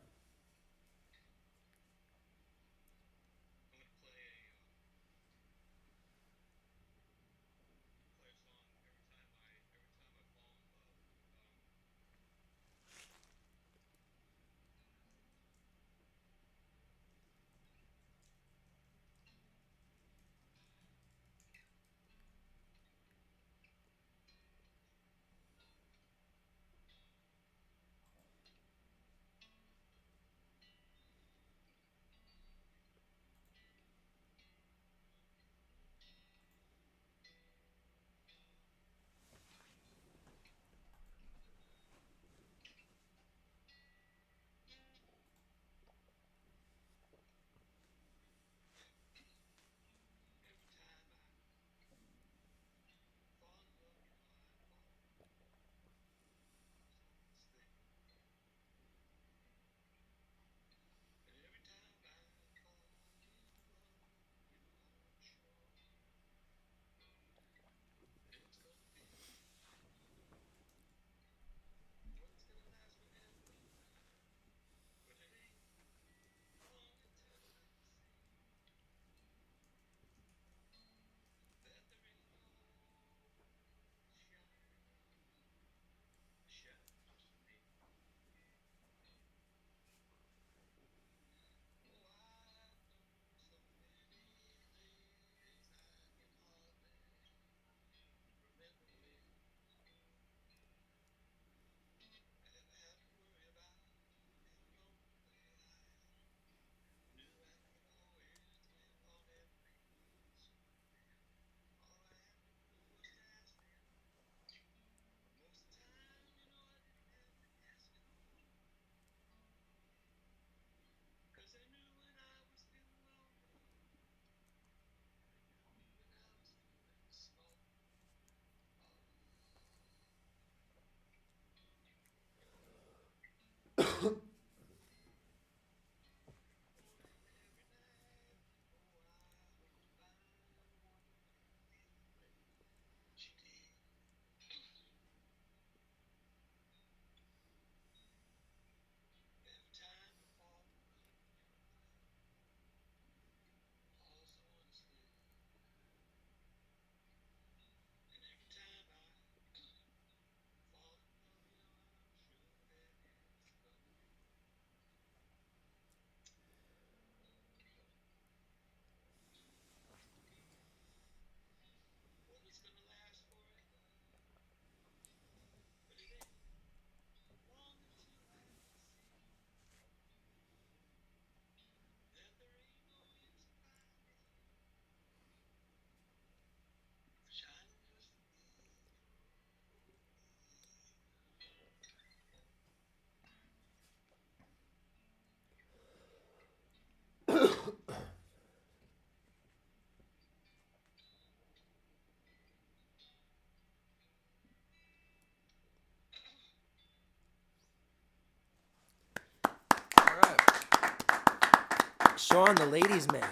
Sean, the ladies' man.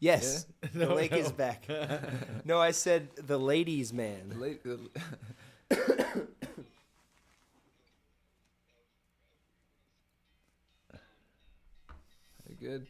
Yes, the lake is back. No, I said the ladies' man. Good.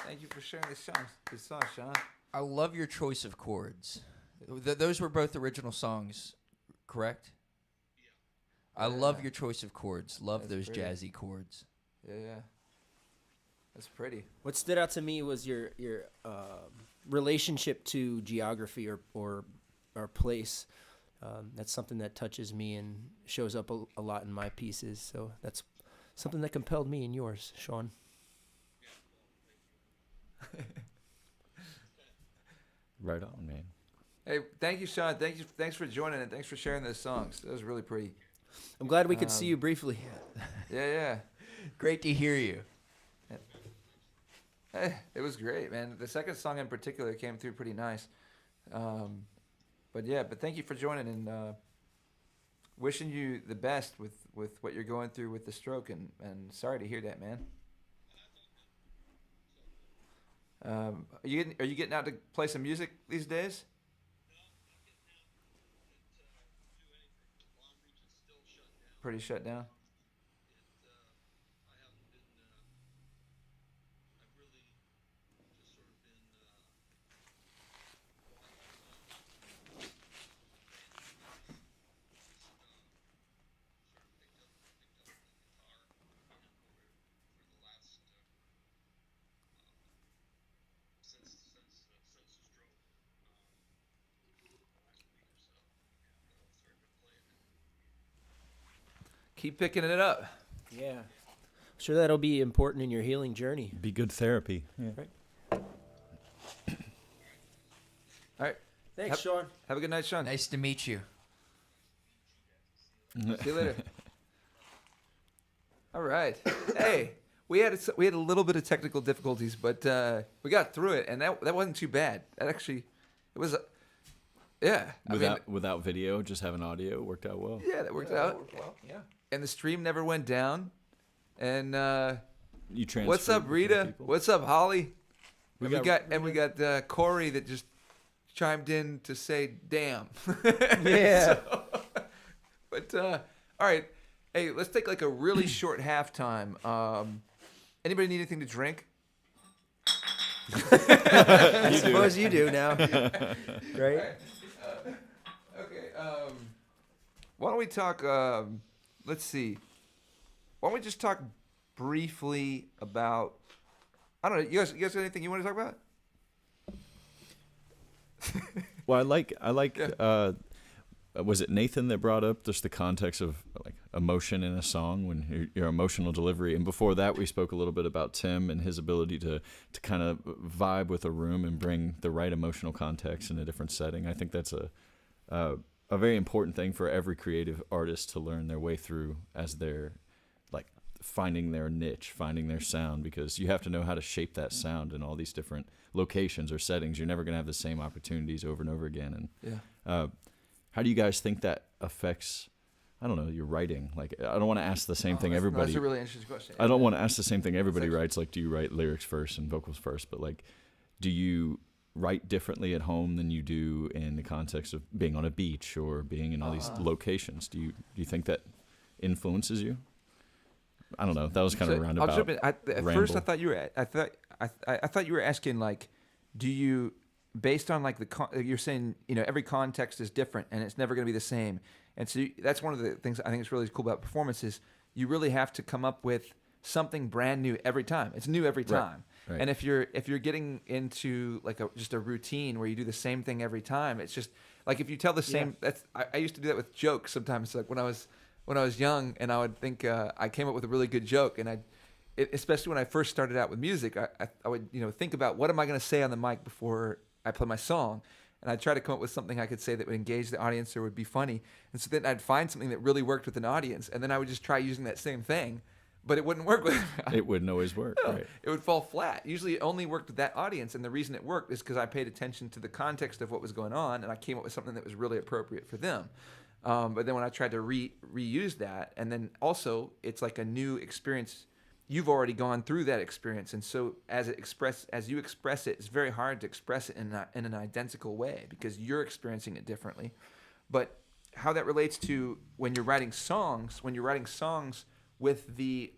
Thank you for sharing this song, Sean. I love your choice of chords. Those were both original songs, correct? Yeah. I love your choice of chords. Love those pretty. Jazzy chords. Yeah. That's pretty. What stood out to me was your relationship to geography or place. That's something that touches me and shows up a lot in my pieces. So that's something that compelled me in yours, Sean. Right on, man. Hey, thank you, Sean. Thanks for joining and thanks for sharing those songs. That was really pretty. I'm glad we could see you briefly. Yeah. Great to hear you. Hey, it was great, man. The second song in particular came through pretty nice. But thank you for joining and wishing you the best with what you're going through with the stroke and sorry to hear that, man. Are you getting out to play some music these days? Pretty shut down. Keep picking it up. Yeah. I'm sure that'll be important in your healing journey. Be good therapy. Yeah. Right. All right. Thanks, Sean. Have a good night, Sean. Nice to meet you. See you later. All right. Hey, we had a little bit of technical difficulties, but we got through it, and that wasn't too bad. That actually, it was, yeah. Without video, just having audio worked out well. Yeah, that worked out. That worked well. Yeah. And the stream never went down. And You transferred what's up, between Rita? people? What's up, Holly? We We got Corey that just chimed in to say damn. Yeah. But all right, hey, let's take like a really short halftime. Anybody need anything to drink? I suppose you do now. Right? Okay. Why don't we talk? Let's see. Why don't we just talk briefly about? I don't know. You guys got anything you want to talk about? Well, I like. Yeah. Was it Nathan that brought up just the context of like emotion in a song when your emotional delivery? And before that, we spoke a little bit about Tim and his ability to kind of vibe with a room and bring the right emotional context in a different setting. I think that's a very important thing for every creative artist to learn their way through as they're like finding their niche, finding their sound, because you have to know how to shape that sound in all these different locations or settings. You're never going to have the same opportunities over and over again. And Yeah. How do you guys think that affects, I don't know, your writing? Like, I don't want to ask the same thing everybody. That's a really interesting question. I don't want to ask the same thing everybody writes. Like, do you write lyrics first and vocals first? But like, do you write differently at home than you do in the context of being on a beach or being in all these locations? Do you think that influences you? I don't know. That was kind of a roundabout. I'll jump in. At first, I thought you were asking like, do you, based on like you're saying, you know, every context is different and it's never going to be the same. And so that's one of the things I think is really cool about performance is you really have to come up with something brand new every time. It's new every time. Right. And if you're getting into like just a routine where you do the same thing every time, it's just like if you tell the same. Yeah. I used to do that with jokes sometimes. Like when I was young and I would think I came up with a really good joke and especially when I first started out with music, I would think about what am I going to say on the mic before I play my song, and I'd try to come up with something I could say that would engage the audience or would be funny. And so then I'd find something that really worked with an audience, and then I would just try using that same thing, but it wouldn't work with it wouldn't always work. No, right. It would fall flat. Usually it only worked with that audience, and the reason it worked is because I paid attention to the context of what was going on, and I came up with something that was really appropriate for them. But then when I tried to reuse that, and then also it's like a new experience. You've already gone through that experience, and so as you express it, it's very hard to express it in an identical way because you're experiencing it differently. But how that relates to when you're writing songs with the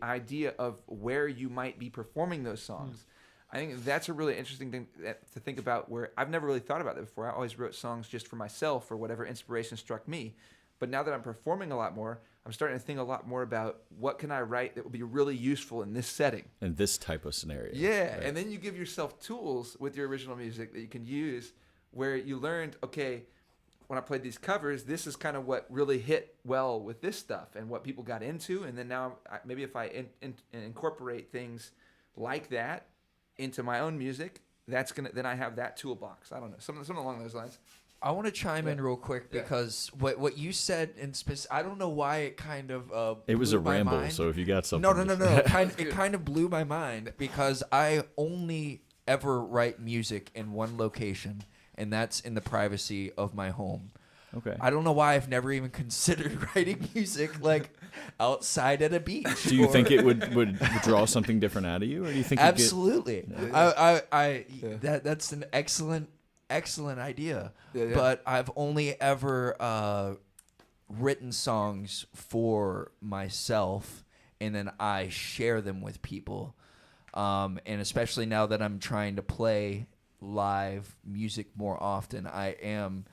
idea of where you might be performing those songs, I think that's a really interesting thing to think about. Where I've never really thought about that before. I always wrote songs just for myself or whatever inspiration struck me. But now that I'm performing a lot more, I'm starting to think a lot more about what can I write that will be really useful in this setting. In this type of scenario. Yeah, right. And then you give yourself tools with your original music that you can use where you learned, okay, when I played these covers, this is kind of what really hit well with this stuff and what people got into. And then now maybe if I incorporate things like that into my own music, then I have that toolbox. I don't know, something along those lines. I want to chime in real quick because what you said in specific, I don't know why it kind of it was a blew my ramble. mind. So if you got something, no, it kind of blew my mind because I only ever write music in one location, and that's in the privacy of my home. Okay. I don't know why I've never even considered writing music. Like outside at a beach. Do you think it would draw something different out of you, or do you think absolutely? That's an excellent idea. Yeah. But I've only ever written songs for myself, and then I share them with people. And especially now that I'm trying to play live music more often, I am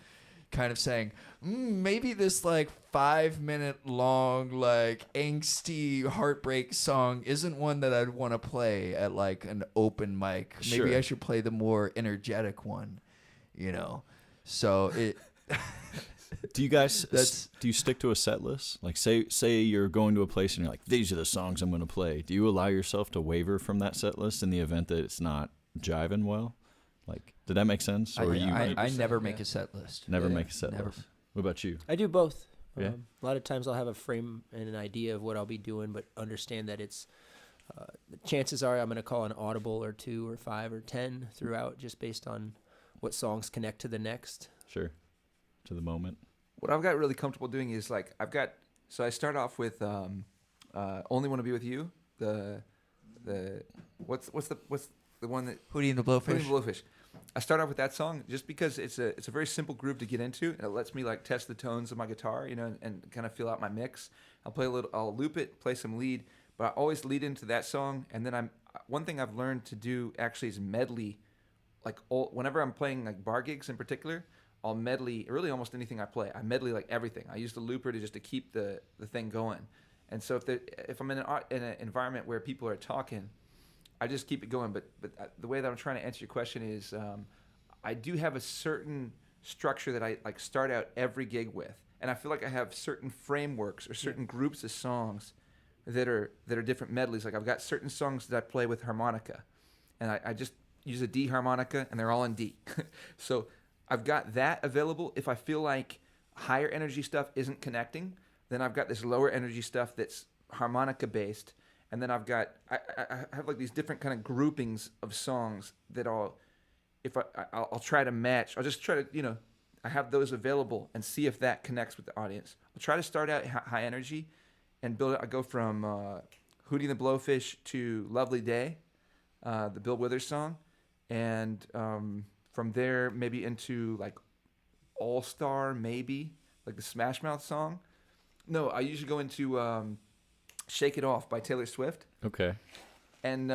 kind of saying, maybe this like 5-minute long, like angsty heartbreak song isn't one that I'd want to play at like an open mic. Sure. Maybe I should play the more energetic one, you know? So it... Do you guys do you stick to a set list? Like say you're going to a place and you're like, these are the songs I'm going to play. Do you allow yourself to waver from that set list in the event that it's not jiving well? Like, did that make sense? Or I never make a set list. Never make a set list. What about you? I do both. Yeah. A lot of times I'll have a frame and an idea of what I'll be doing, but understand that it's the chances are I'm going to call an audible or 2 or 5 or 10 throughout, just based on what songs connect to the next. Sure. To the moment. What I've got really comfortable doing is like so I start off with Only Want to Be With You. What's the one that Hootie and the Blowfish. Hootie and the Blowfish. I start off with that song just because it's a very simple groove to get into, and it lets me like test the tones of my guitar, you know, and kind of feel out my mix. I'll loop it, play some lead, but I always lead into that song, and then one thing I've learned to do actually is medley, like whenever I'm playing like bar gigs in particular. I'll medley really almost anything I play. I medley like everything. I use the looper to keep the thing going. And so if I'm in an environment where people are talking, I just keep it going. But the way that I'm trying to answer your question is, I do have a certain structure that I like start out every gig with, and I feel like I have certain frameworks or certain groups of songs that are different medleys. Like I've got certain songs that I play with harmonica, and I just use a D harmonica, and they're all in D. So I've got that available. If I feel like higher energy stuff isn't connecting, then I've got this lower energy stuff that's harmonica based, and then I have like these different kind of groupings of songs that I'll try to match. I'll just try to, I have those available and see if that connects with the audience. I'll try to start out high energy and build it. I go from Hootie and the Blowfish to Lovely Day, the Bill Withers song, and from there, maybe into like All Star, maybe like the Smash Mouth song. No, I usually go into Shake It Off by Taylor Swift. Okay. And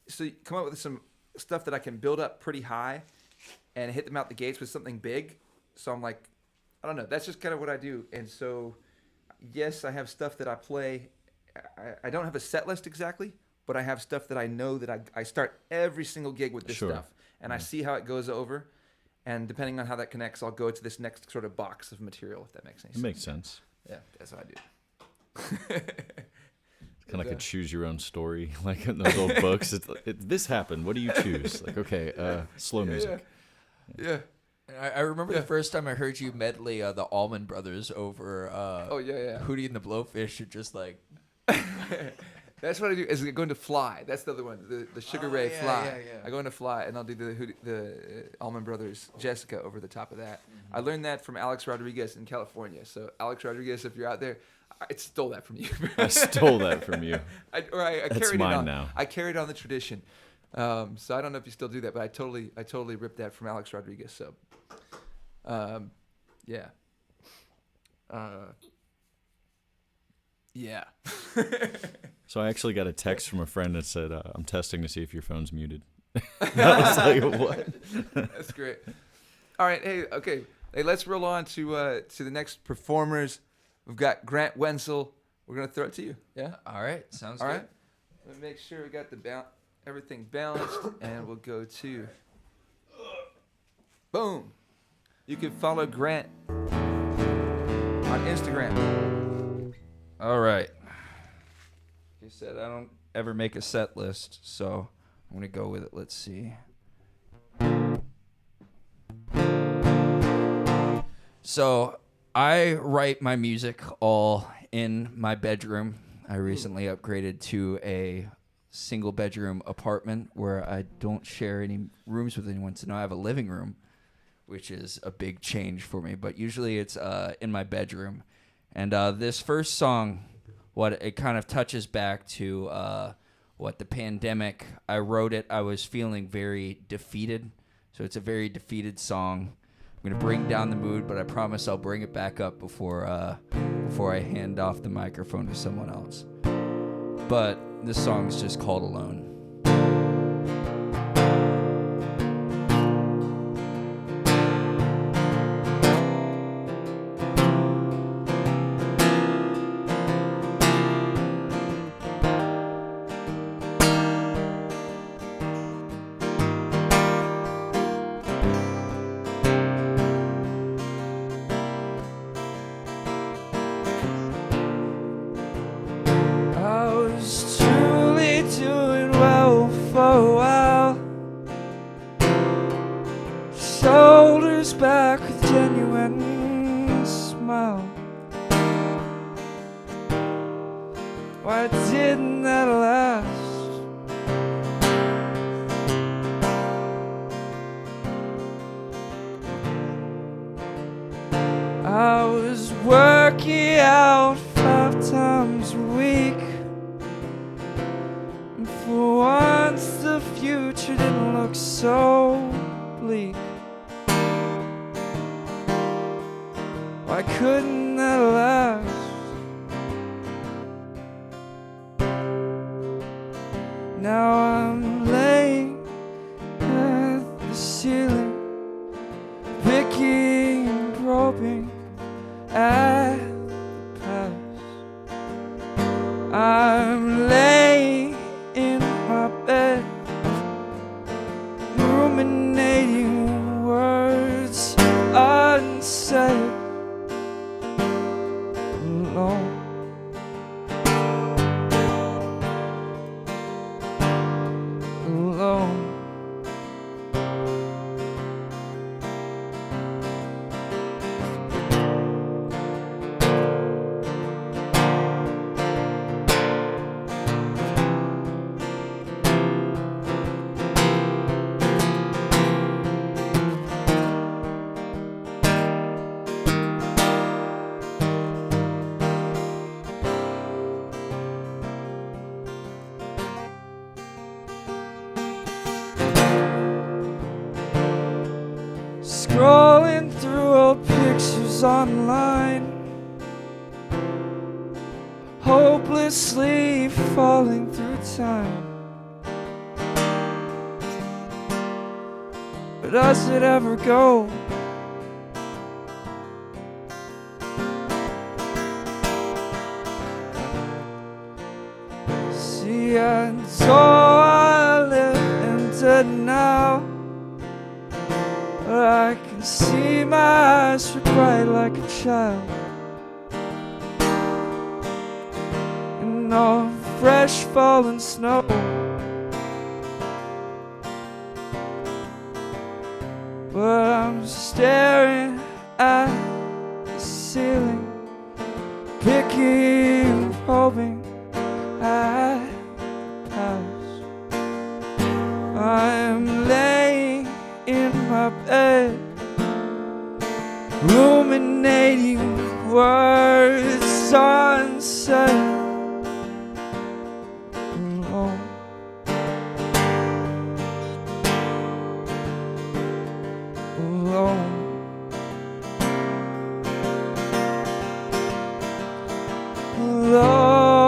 so you come up with some stuff that I can build up pretty high and hit them out the gates with something big. So I'm like, I don't know. That's just kind of what I do. And so, yes, I have stuff that I play. I don't have a set list exactly, but I have stuff that I know that I start every single gig with this stuff. And I see how it goes over, and depending on how that connects, I'll go to this next sort of box of material, if that makes any sense. It makes sense. Yeah, that's what I do. It's kind of like a choose your own story, like in those old books. This happened. What do you choose? Like, okay, slow music. Yeah. I remember the first time I heard you medley the Allman Brothers over Hootie and the Blowfish. You're just like... That's what I do. Is go into Fly. That's the other one. The Sugar Ray Fly. Yeah. I go into Fly, and I'll do the Allman Brothers Jessica over the top of that. Mm-hmm. I learned that from Alex Rodriguez in California. So Alex Rodriguez, if you're out there, I stole that from you. I stole that from you. I That's carried mine it on. now. I carried on the tradition. So I don't know if you still do that, but I totally ripped that from Alex Rodriguez. So, yeah. Yeah. So I actually got a text from a friend that said, I'm testing to see if your phone's muted. I was like, what? That's great. All right. Hey, let's roll on to the next performers. We've got Grant Wenzel. We're going to throw it to you. Yeah? All right. Sounds All good. right. Let me make sure we got everything balanced, and we'll go to... Boom. You can follow Grant on Instagram. All right. Like I said, I don't ever make a set list, so I'm going to go with it. Let's see. So I write my music all in my bedroom. I recently upgraded to a single bedroom apartment where I don't share any rooms with anyone, so now I have a living room, which is a big change for me. But usually it's in my bedroom. And this first song what it kind of touches back to what the pandemic. I wrote it. I was feeling very defeated, so it's a very defeated song. I'm gonna bring down the mood, but I promise I'll bring it back up before I hand off the microphone to someone else. But this song is just called Alone. Back with genuine smile. Why didn't that last? I was working out 5 times a week, and for once the future didn't look so bleak. Why couldn't that last? Now I'm laying at the ceiling, picking and probing at the past. I'm laying in my bed, ruminating words unsaid. Scrolling through old pictures online, hopelessly falling through time. But does it ever go? See, I know I live in now, but I can see my eyes were bright like a child, and all fresh fallen snow. But I'm staring at the ceiling, picking, probing at the past. I'm laying in my bed, ruminating words unsaid. Alone. Alone.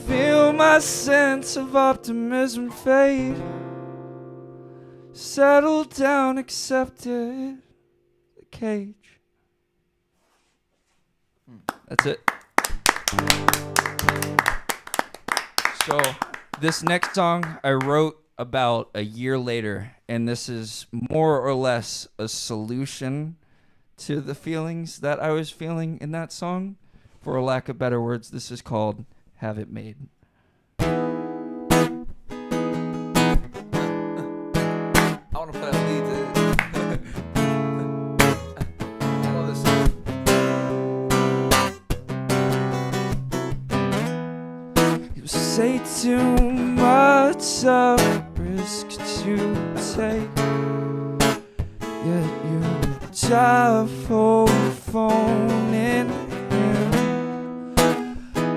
Feel my sense of optimism fade, settle down, accepted the cage. That's it. So this next song I wrote about a year later, and this is more or less a solution to the feelings that I was feeling in that song. For a lack of better words, this is called Have It Made. I want to play a lead to I love this song. too much of a risk to take. Yet you drive for phone in hand,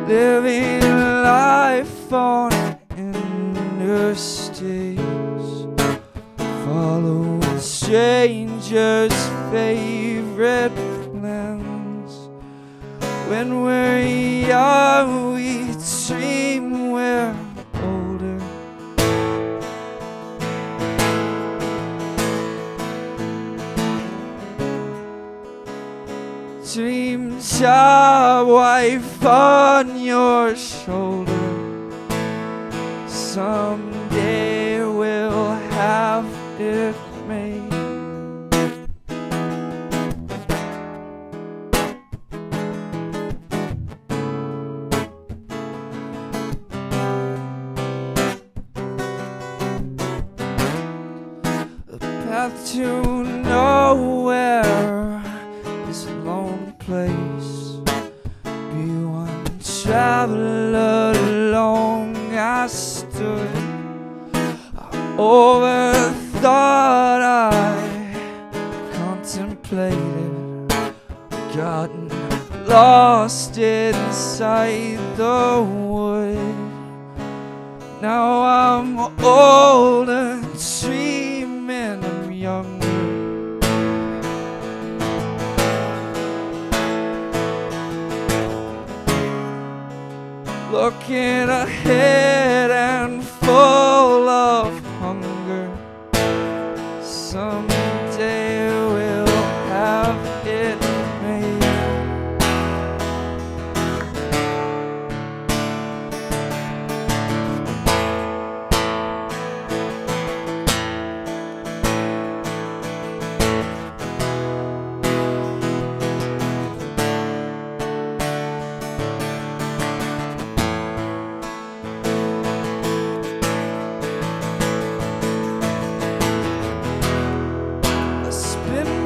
living life on interstates, following strangers' favorite plans. When we're young, we dream we're older. Dream job, wife on your shoulder. Someday we'll have it made. The path to nowhere is a lonely place. Be one traveler along I stood. I overthought, I contemplated, gotten lost inside the wood. Now I'm old and dreaming I'm younger. Looking ahead and full of hunger. Someday we'll have it made.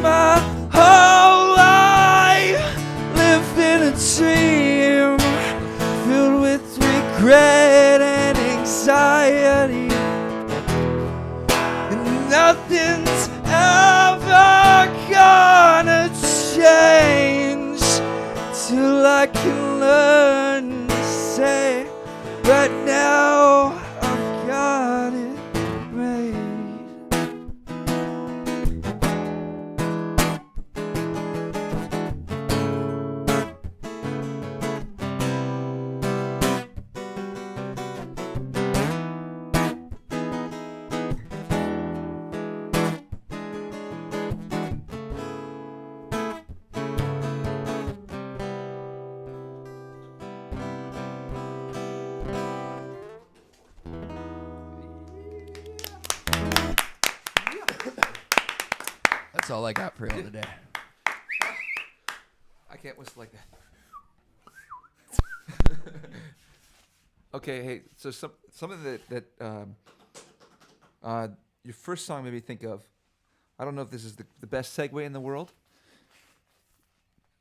My whole life lived in a dream filled with regret and anxiety, and nothing's ever gonna change till I can learn to say right now I've got it made. That's all I got for you today. I can't whistle like that. Okay, hey, so something that your first song made me think of. I don't know if this is the best segue in the world.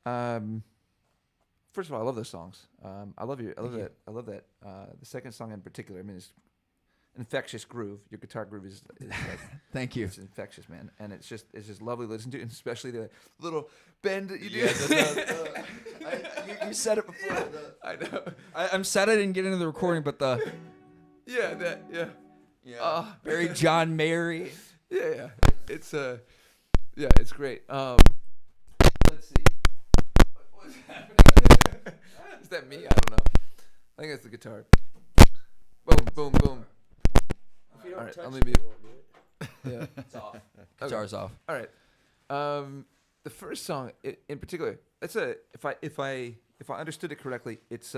First of all, I love those songs. I love that. I love that. The second song in particular. I mean, it's infectious groove. Your guitar groove is like Thank you. It's infectious, man, and it's just lovely to listen to, and especially the little bend that you do. You said it before. I know. I'm sad I didn't get into the recording, but the very John Mayer. Yeah. It's it's great. Let's see. What's happening? Is that me? I don't know. I think that's the guitar. Boom, boom, boom. All right, I'll leave you. Yeah, It's off. Guitar's off. All right. The first song in particular, that's if I understood it correctly, it's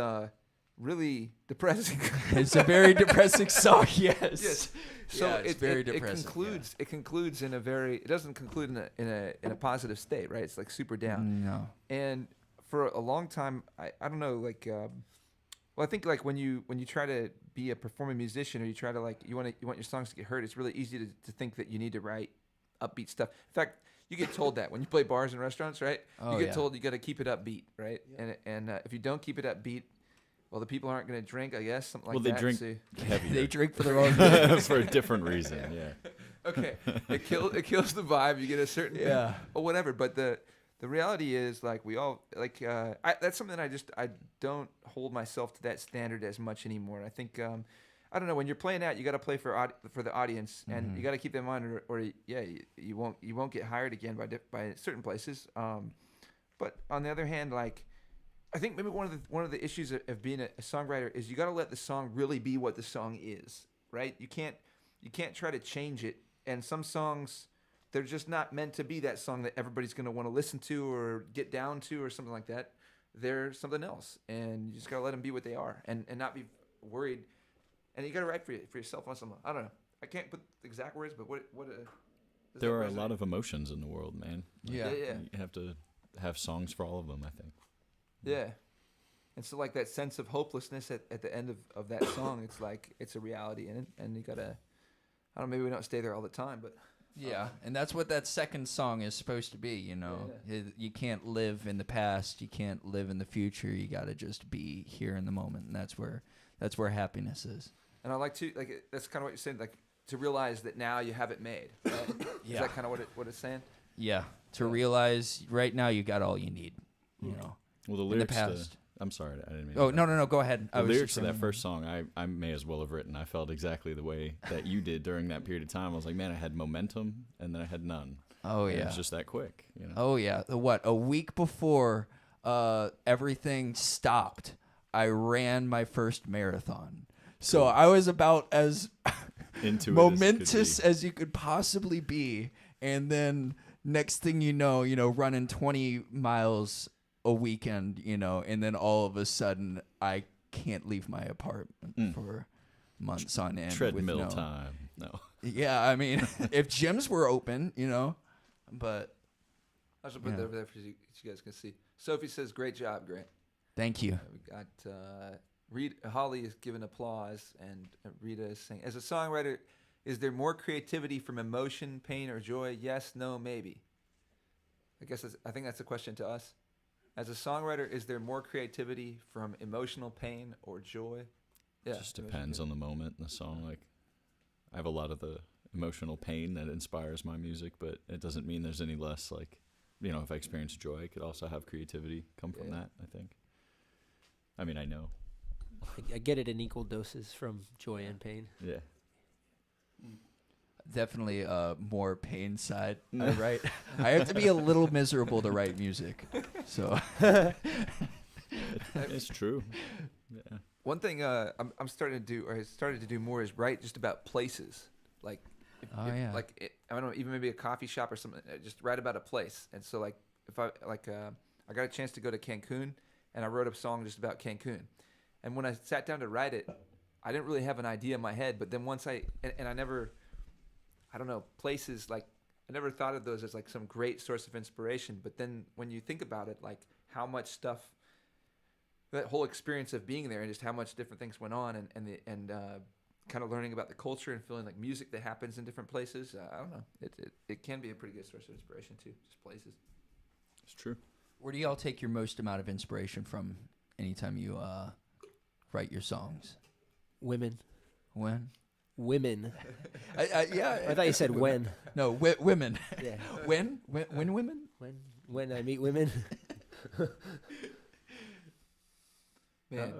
really depressing. It's a very depressing song. Yes. So yeah, it's very depressing. It concludes in a very. It doesn't conclude in a positive state, right? It's like super down. No. And for a long time, I don't know, like. Well, I think like when you try to be a performing musician, or you try to like you want your songs to get heard, it's really easy to think that you need to write upbeat stuff. In fact, you get told that when you play bars and restaurants, right? Oh, you get told you got to keep it upbeat, right? Yeah. And if you don't keep it upbeat, well, the people aren't going to drink, I guess, something like well, that. they drink See. heavier. They drink for their own for a different reason. Yeah. Okay, it kills the vibe. You get a certain or whatever. But the reality is, like, we all like that's something I don't hold myself to that standard as much anymore. And I think I don't know, when you're playing out, you got to play for the audience, and you got to keep that in mind, or you won't get hired again by certain places. But on the other hand, like, I think maybe one of the issues of being a songwriter is you got to let the song really be what the song is, right? You can't try to change it. And some songs, they're just not meant to be that song that everybody's going to want to listen to or get down to or something like that. They're something else, and you just got to let them be what they are, and not be worried. And you got to write for yourself on something. I don't know. I can't put the exact words, but what there are a lot of emotions in the world, man. Yeah. You have to have songs for all of them, I think. Yeah. And so, like, that sense of hopelessness at the end of that song, it's like it's a reality in it, and you got to, I don't know, maybe we don't stay there all the time, but Yeah, and that's what that second song is supposed to be, you know. You can't live in the past, you can't live in the future. You got to just be here in the moment, and that's where happiness is. And I like to, like, that's kind of what you're saying, like, to realize that now you have it made. Right? Yeah. Is that kind of what it's saying? Yeah, to realize right now you got all you need, you know. Well, the in lyrics. the past. I'm sorry, I didn't mean. Oh, no, go ahead. The lyrics to that first song, I may as well have written. I felt exactly the way that you did during that period of time. I was like, man, I had momentum, and then I had none. Oh, And yeah. it was just that quick, you know. Oh, yeah. A week before everything stopped, I ran my first marathon. So I was about as Into momentous as you could possibly be. And then next thing you know, running 20 miles a weekend, and then all of a sudden I can't leave my apartment for months on end. Treadmill time. No. Yeah, I mean, if gyms were open, but I should put that over there for you guys can see. Sophie says, "Great job, Grant." Thank you. We got Holly is giving applause, and Rita is saying, "As a songwriter, is there more creativity from emotion, pain, or joy? Yes, no, maybe." I think that's a question to us. As a songwriter, is there more creativity from emotional pain or joy? Yeah, It just depends on the moment in the song. Like, I have a lot of the emotional pain that inspires my music, but it doesn't mean there's any less, like, if I experience joy, I could also have creativity come from that, I think. I mean, I know. I get it in equal doses from joy and pain. Yeah. Definitely more pain side. Right? I have to be a little miserable to write music. So It's true. Yeah. One thing I'm starting to do, or I started to do more, is write just about places. Like, I don't know, even maybe a coffee shop or something. Just write about a place. And so, like, if I got a chance to go to Cancun, and I wrote a song just about Cancun. And when I sat down to write it, I didn't really have an idea in my head. But then once I never, I don't know, places, like, I never thought of those as like some great source of inspiration. But then when you think about it, like how much stuff, that whole experience of being there and just how much different things went on, and kind of learning about the culture and feeling like music that happens in different places. I don't know. It can be a pretty good source of inspiration too, just places. It's true. where do y'all take your most amount of inspiration from anytime you write your songs? Women. When? Women. Yeah. I thought you said when. No, women. Yeah. When women? When I meet women. Man.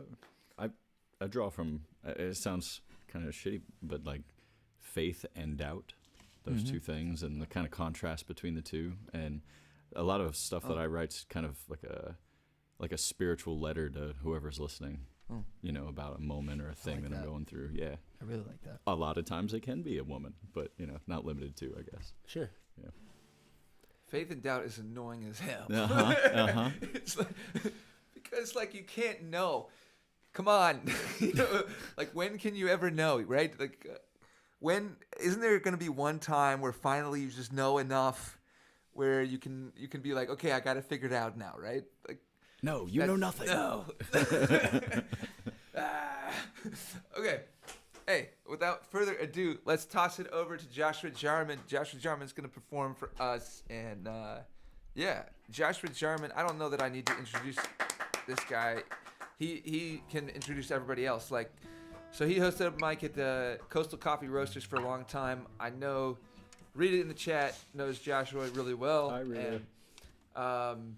I draw from, it sounds kind of shitty, but like faith and doubt, those two things, and the kind of contrast between the two. And a lot of stuff that I write's kind of like a spiritual letter to whoever's listening, you know, about a moment or a thing like that I'm that. going through. Yeah. I really like that. A lot of times it can be a woman, but, you know, not limited to, I guess. Sure. Yeah. Faith and doubt is annoying as hell. It's like, because like you can't know. Come on, you know, like when can you ever know, right? Like when isn't there going to be one time where finally you just know enough, where you can be like, okay, I got it figured out now, right? Like No, you know nothing. No. Okay. Hey, without further ado, let's toss it over to Joshua Jarman. Joshua Jarman's going to perform for us. And, yeah, Joshua Jarman, I don't know that I need to introduce this guy. he can introduce everybody else. Like, so he hosted a mic at the Coastal Coffee Roasters for a long time. I know, read it in the chat, knows Joshua really well. I really. And,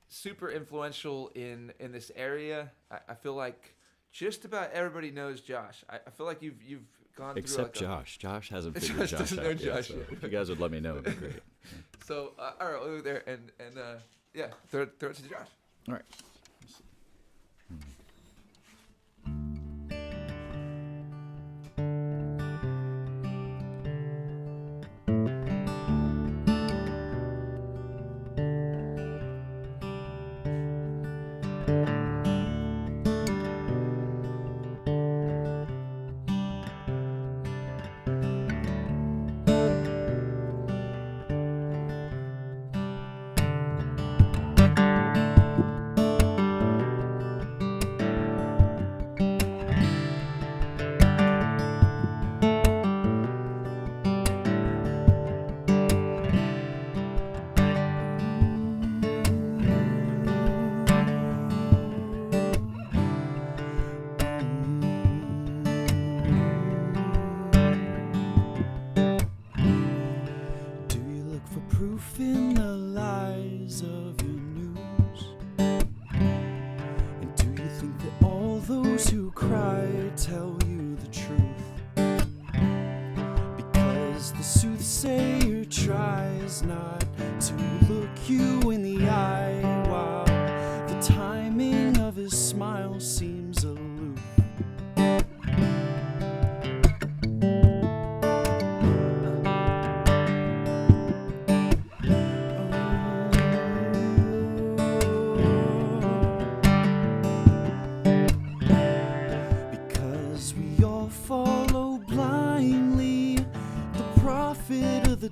super influential in this area. I feel like just about everybody knows Josh. I feel like you've gone Except through Josh. Josh hasn't figured Josh Josh doesn't out know yet. Josh So yet. if you guys would let me know, it'd be great. So all right, we'll go there and yeah, throw it to Josh. All right.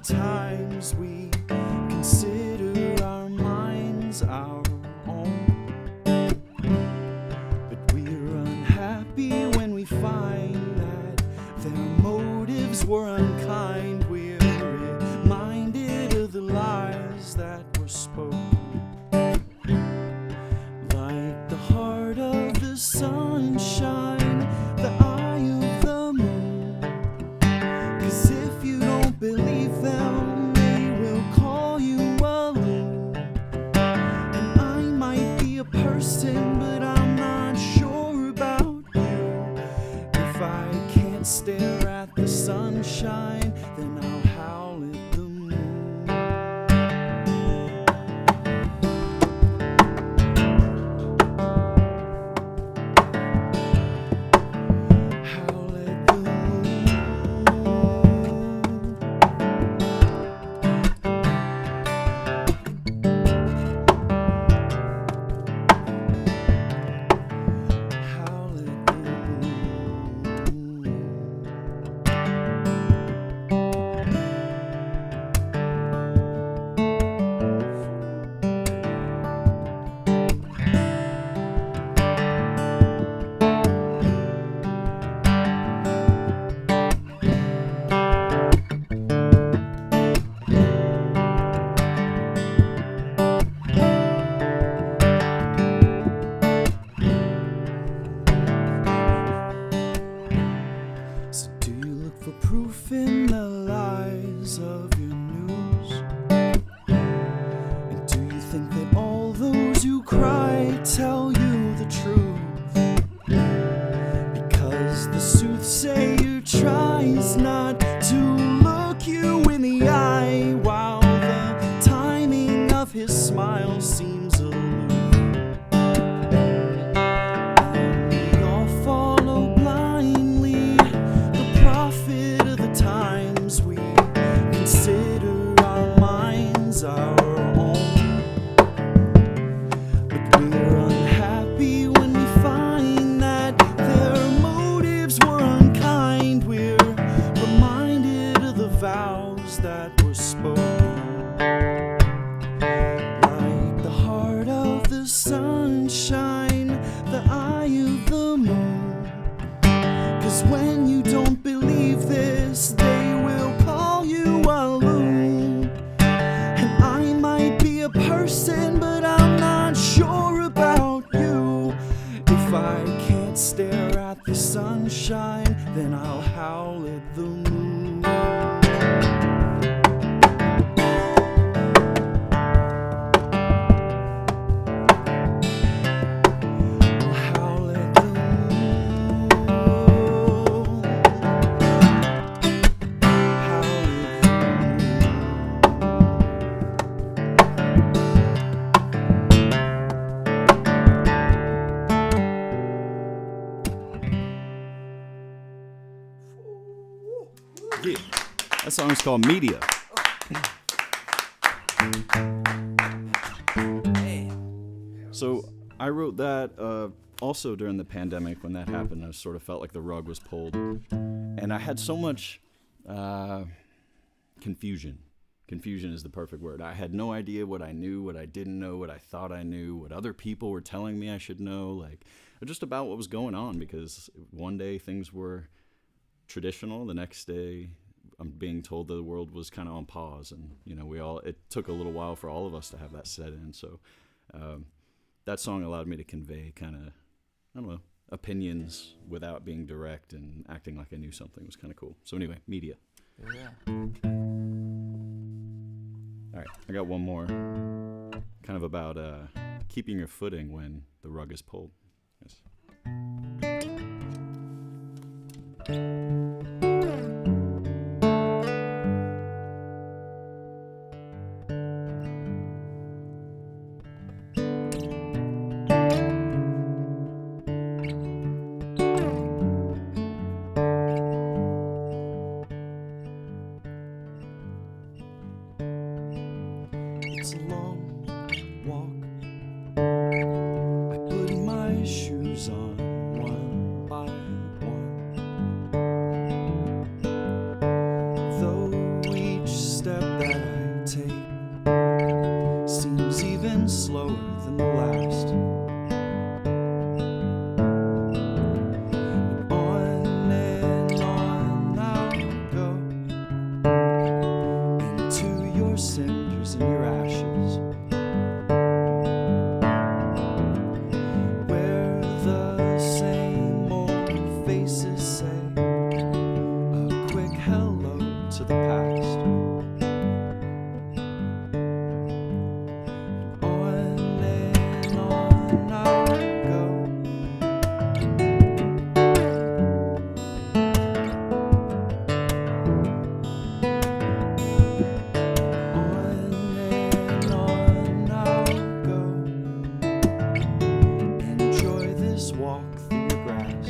Times we consider our minds our own, but we're unhappy when we find that their motives were unkind. We're reminded of the lies that were spoken, like the heart of the sunshine, the eye of the moon. 'Cause if you don't believe them, they will call you a loon. And I might be a person, but I'm not sure about you. If I can't stare at the sunshine, then I'll howl at the moon. Howl at the moon. Howl at the moon. So do you look for proof in the lies of your news? And do you think that all those who cry tell you the truth? Because the soothsayer tries not to look you in the eye, while the timing of his smile seems aloof. We all follow blindly the prophet of the times. We consider our minds our own, but we're unhappy when we find that their motives were unkind. We're reminded of the vows that were spoken, like the heart of the sunshine, the eye of the moon. 'Cause when you don't believe this, they will call you a loon. And I might be a person, but I'm not sure about you. If That song is called Media. So I wrote that also during the pandemic when that happened. I sort of felt like the rug was pulled. And I had so much confusion. Confusion is the perfect word. I had no idea what I knew, what I didn't know, what I thought I knew, what other people were telling me I should know, like just about what was going on, because one day things were traditional, the next day I'm being told that the world was kind of on pause, and it took a little while for all of us to have that set in. So that song allowed me to convey kind of, I don't know, opinions without being direct and acting like I knew something. It was kind of cool. So anyway, Media. Yeah. All right, I got one more, kind of about keeping your footing when the rug is pulled. Yes. It's a long walk. I put my shoes on one by one. Though each step that I take seems even slower than the last. And on I'll go into your cinders and your ashes, where the same old faces say a quick hello to the past. On I'll go. On I'll go. Enjoy this walk through the grass.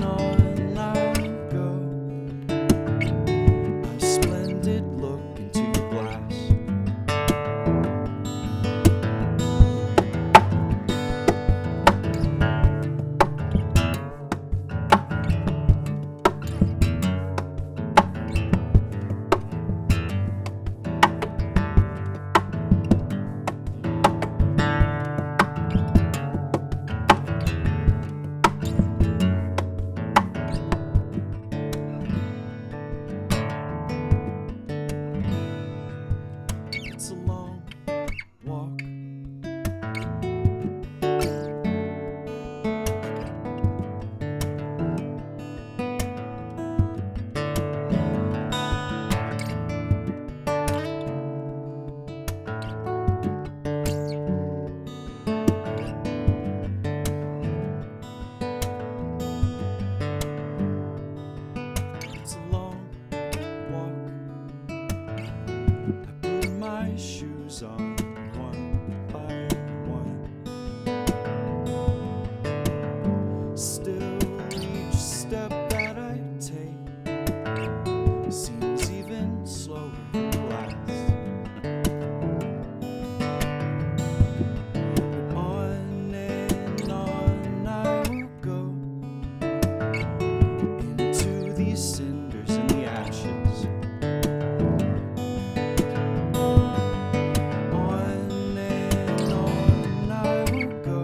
On I'll go. A splendid look into your glass. It's a long walk. It's a long walk. I put my shoes on one by one. Still, each step that I take seems even slower than the last. On I will go into these cinders and the ashes. On I will go.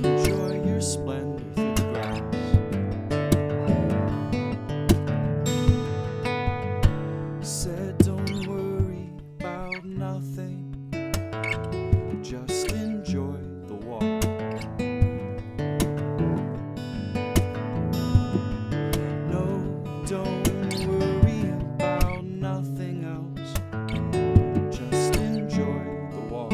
Enjoy your splendor through the grass. Said don't worry about nothing, just enjoy the walk. No, don't worry about nothing else, just enjoy the walk.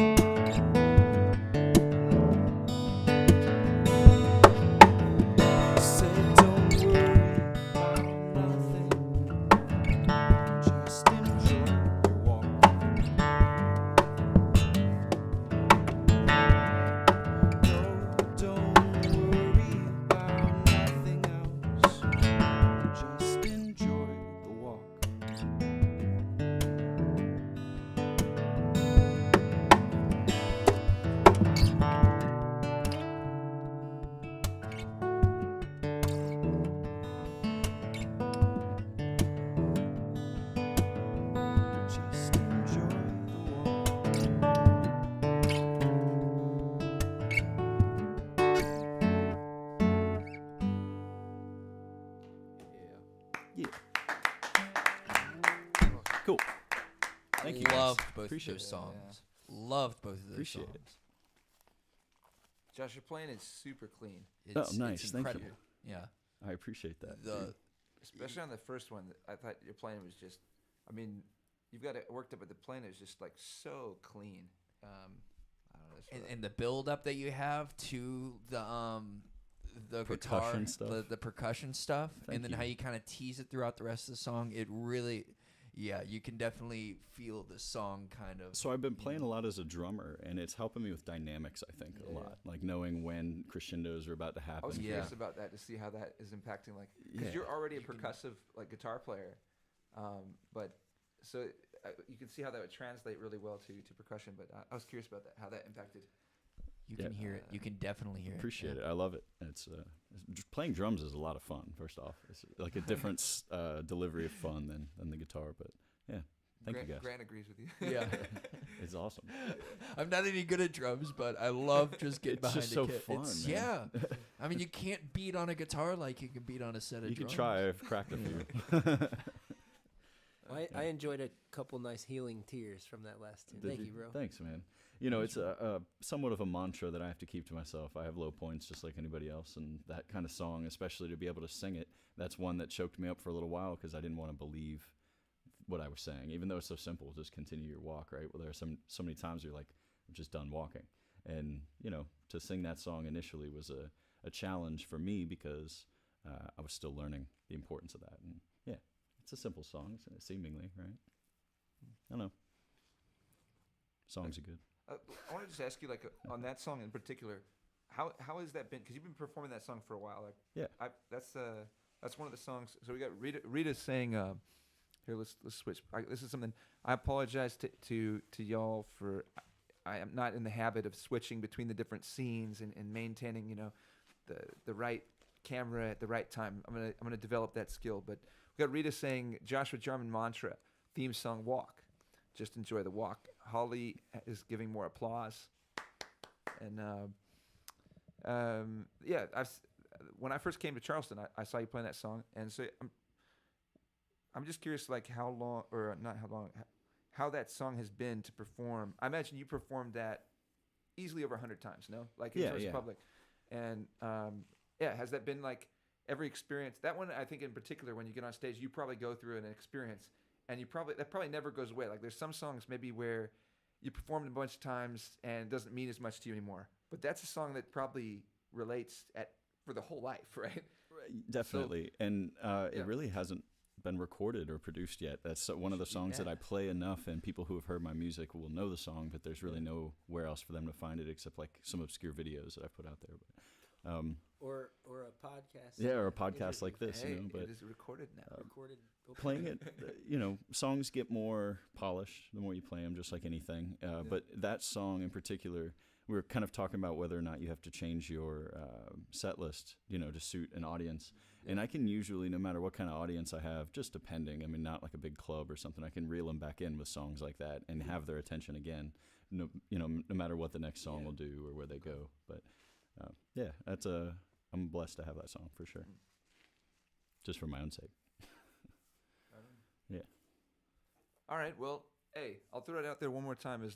Said don't worry about nothing, just enjoy your walk. No, Cool. Thank you. Loved guys. both Appreciate of those it. songs. Loved both of those Appreciate songs. it. Josh, your playing is super clean. It's, nice. It's Thank incredible. you. Yeah. I appreciate that. The Especially on the first one, I thought your playing was just, I mean, you've got it worked up, but the playing is just like so clean. I don't know. It's really- and the build up that you have to the Percussion guitar, stuff. the percussion stuff, Thank and then you. how you kind of tease it throughout the rest of the song. It really, yeah, you can definitely feel the song kind of. So I've been playing a lot as a drummer, and it's helping me with dynamics, I think, a lot. Like knowing when crescendos are about to I happen. was Yeah. curious about that to see how that is impacting, like, because Yeah. you're already a percussive like guitar player, but so you can see how that would translate really well to percussion. But I was curious about that, how that impacted. You can hear it. You can definitely hear Appreciate it. it. I love it. Just playing drums is a lot of fun. First off, it's like a different delivery of fun than the guitar. But yeah, thank you guys. Grant agrees with you. Yeah. It's awesome. I'm not any good at drums, but I love just getting It's behind just a so kit. fun, It's, man. yeah. I mean, you can't beat on a guitar like you can beat on a set of You can drums. try. I've cracked a few. I enjoyed a couple nice healing tears from that last tune. Did Thank you, bro. Thanks, man. You know, it's a somewhat of a mantra that I have to keep to myself. I have low points just like anybody else, and that kind of song, especially to be able to sing it, that's one that choked me up for a little while because I didn't want to believe what I was saying. Even though it's so simple, just continue your walk, right? Well, there are so many times you're like, I'm just done walking. And, you know, to sing that song initially was a challenge for me because I was still learning the importance of that. And, yeah, it's a simple song, seemingly, right? I don't know. Songs are good. I want to just ask you, like, on that song in particular, how has that been? Because you've been performing that song for a while. Like, Yeah. That's one of the songs. So we got Rita saying, here, let's switch. This is something I apologize to y'all for. I am not in the habit of switching between the different scenes and maintaining, you know, the right camera at the right time. I'm gonna develop that skill. But we got Rita saying Joshua Jarman mantra theme song walk. Just enjoy the walk. Holly is giving more applause. And yeah, when I first came to Charleston, I saw you playing that song, and so I'm just curious, like how long, or not how long, how that song has been to perform. I imagine you performed that easily over 100 times, no? Like in terms of public, and yeah, has that been like every experience? That one, I think in particular, when you get on stage, you probably go through an experience. And that probably never goes away. Like there's some songs maybe where you performed a bunch of times and it doesn't mean as much to you anymore. But that's a song that probably relates for the whole life, right? Definitely. And it really hasn't been recorded or produced yet. That's one of the songs that I play enough, and people who have heard my music will know the song, but there's really nowhere else for them to find it except like some obscure videos that I put out there. But Or a podcast. Yeah, or a podcast like this, Hey, you know. But it is recorded now. Recorded. playing it, you know, songs get more polished the more you play them, just like anything. But that song in particular, we were kind of talking about whether or not you have to change your set list, you know, to suit an audience. Yeah. And I can usually, no matter what kind of audience I have, just depending, I mean, not like a big club or something, I can reel them back in with songs like that and have their attention again, no matter what the next song will do or where they go. But yeah, I'm blessed to have that song for sure. Just for my own sake. Yeah. All right. Well, hey, I'll throw it out there one more time.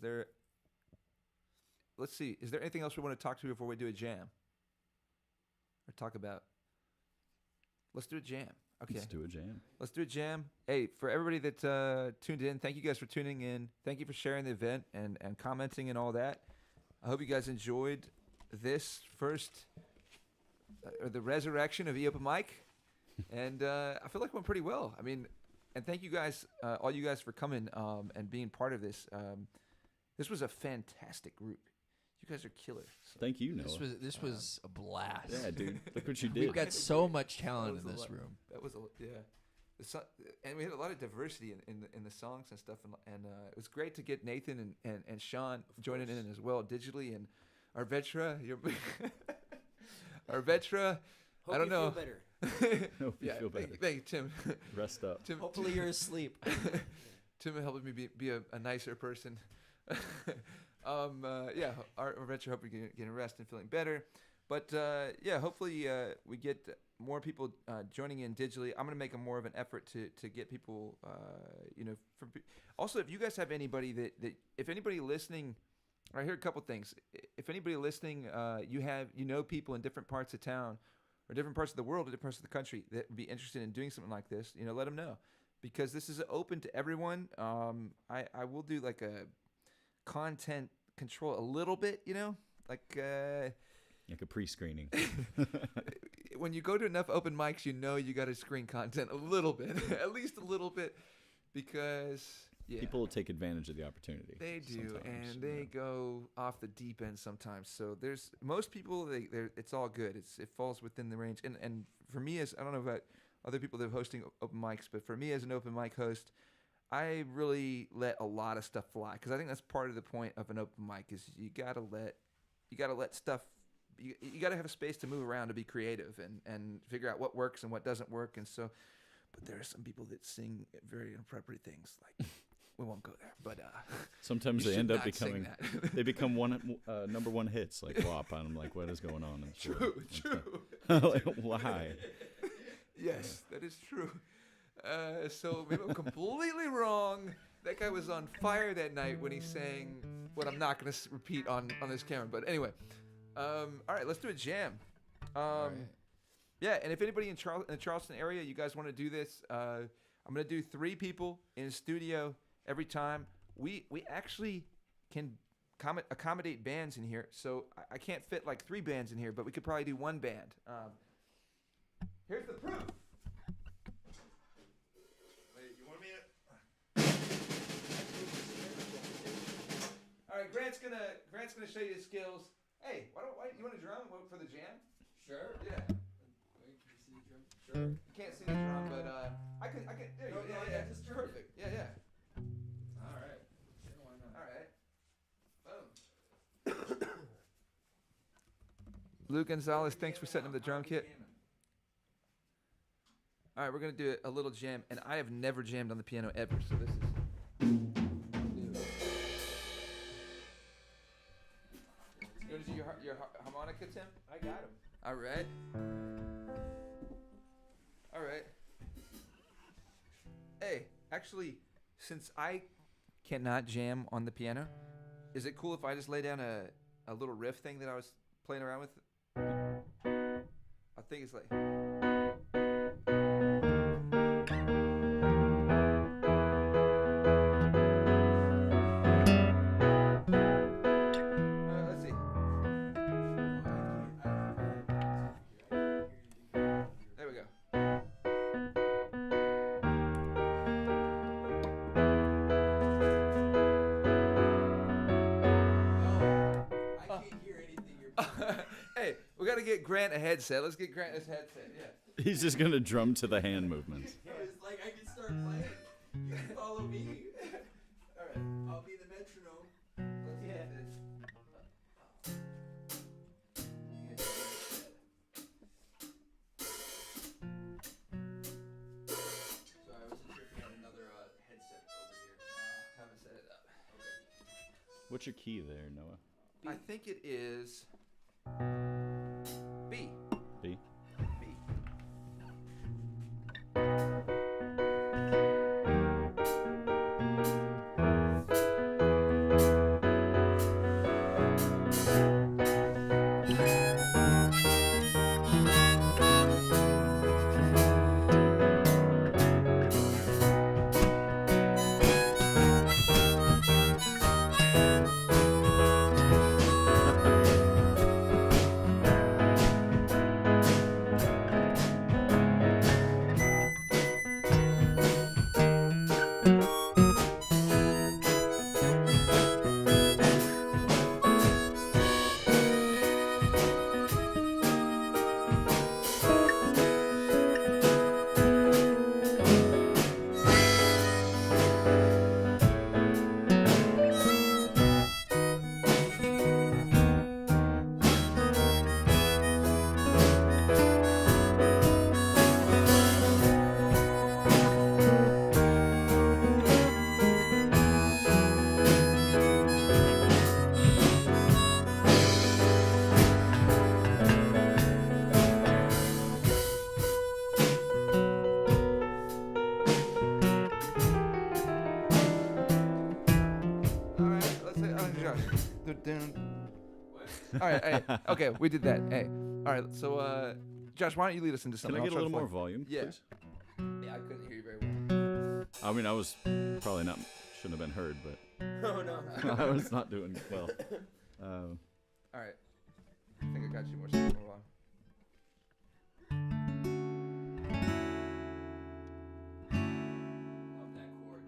Let's see. Is there anything else we want to talk to before we do a jam? Or talk about? Let's do a jam. Okay. Let's do a jam. Let's do a jam. Hey, for everybody that tuned in, thank you guys for tuning in. Thank you for sharing the event and commenting and all that. I hope you guys enjoyed this first, or the resurrection of eOM Mic. And I feel like it went pretty well. I mean, and thank you guys, all you guys, for coming and being part of this. This was a fantastic group. You guys are killer. So. Thank you, Noah. This was a blast. Yeah, dude. Look what you did. We've got so much talent in this room. That was and we had a lot of diversity in the songs and stuff, and it was great to get Nathan and Sean joining in as well digitally, and Arvetra, Arvetra. Hope I don't know. Feel better. Hope you feel better. Thank you, Tim. Rest up. Tim. Hopefully you're asleep. Tim helping me be a nicer person. Yeah, Arvetra, hope you're getting rest and feeling better. But yeah, hopefully we get more people joining in digitally. I'm gonna make more of an effort to get people, also, if you guys have anybody that if anybody listening, I hear a couple things. If anybody listening, you know people in different parts of town or different parts of the world or different parts of the country that would be interested in doing something like this, let them know, because this is open to everyone. I will do like a content control a little bit, like a pre-screening. When you go to enough open mics, you got to screen content a little bit, at least a little bit, because people will take advantage of the opportunity. They do, and they go off the deep end sometimes. So there's most people, it's all good. It falls within the range. And for me, I don't know about other people that are hosting open mics, but for me as an open mic host, I really let a lot of stuff fly, because I think that's part of the point of an open mic is you gotta let stuff. You got to have a space to move around to be creative and figure out what works and what doesn't work. And so, but there are some people that sing very inappropriate things. Like, we won't go there. But sometimes they end up becoming they become number one hits like WAP. And I'm like, what is going on? True. Like, why? Yes, that is true. So maybe I'm completely wrong. That guy was on fire that night when he sang what I'm not going to repeat on this camera. But anyway. All right, let's do a jam. Yeah, and if anybody in the Charleston area, you guys want to do this, I'm gonna do 3 people in the studio every time. We actually can accommodate bands in here, so I can't fit like 3 bands in here, but we could probably do 1 band. Here's the proof. Wait, you want me to? All right, Grant's gonna show you his skills. Hey, why you want a drum for the jam? Sure. Yeah. Wait, can you see the drum? Sure. You can't see the drum, but I can. There you go. Yeah, just perfect. Yeah. All right. Sure, why not? All right. Boom. Lou Gonzalez, thanks for setting up the drum kit. All right, we're gonna do a little jam, and I have never jammed on the piano ever, so this is. You want to do your harmonica, Tim? I got him. All right. Hey, actually, since I cannot jam on the piano, is it cool if I just lay down a little riff thing that I was playing around with? I think it's like... Hey, we got to get Grant a headset. Let's get Grant his headset. Yeah. He's just gonna drum to the hand movements. It's like I can start playing. You can follow me. All right. I'll be the metronome. Let's get this. Sorry, I wasn't sure if you had another headset over here. Haven't set it up. Okay. What's your key there, Noah? I think it is B. B. B. All right, hey, okay, we did that. Hey, all right. So, Josh, why don't you lead us into something? Can I get a little more volume, Yeah. please? Yeah, I couldn't hear you very well. I mean, I was probably shouldn't have been heard, but Oh no. I was not doing well. All right. I think I got you more. Hold on. Love that chord.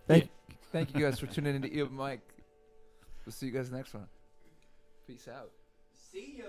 Thank you guys for tuning into eOM Mike. We'll see you guys next one. Peace out. See ya.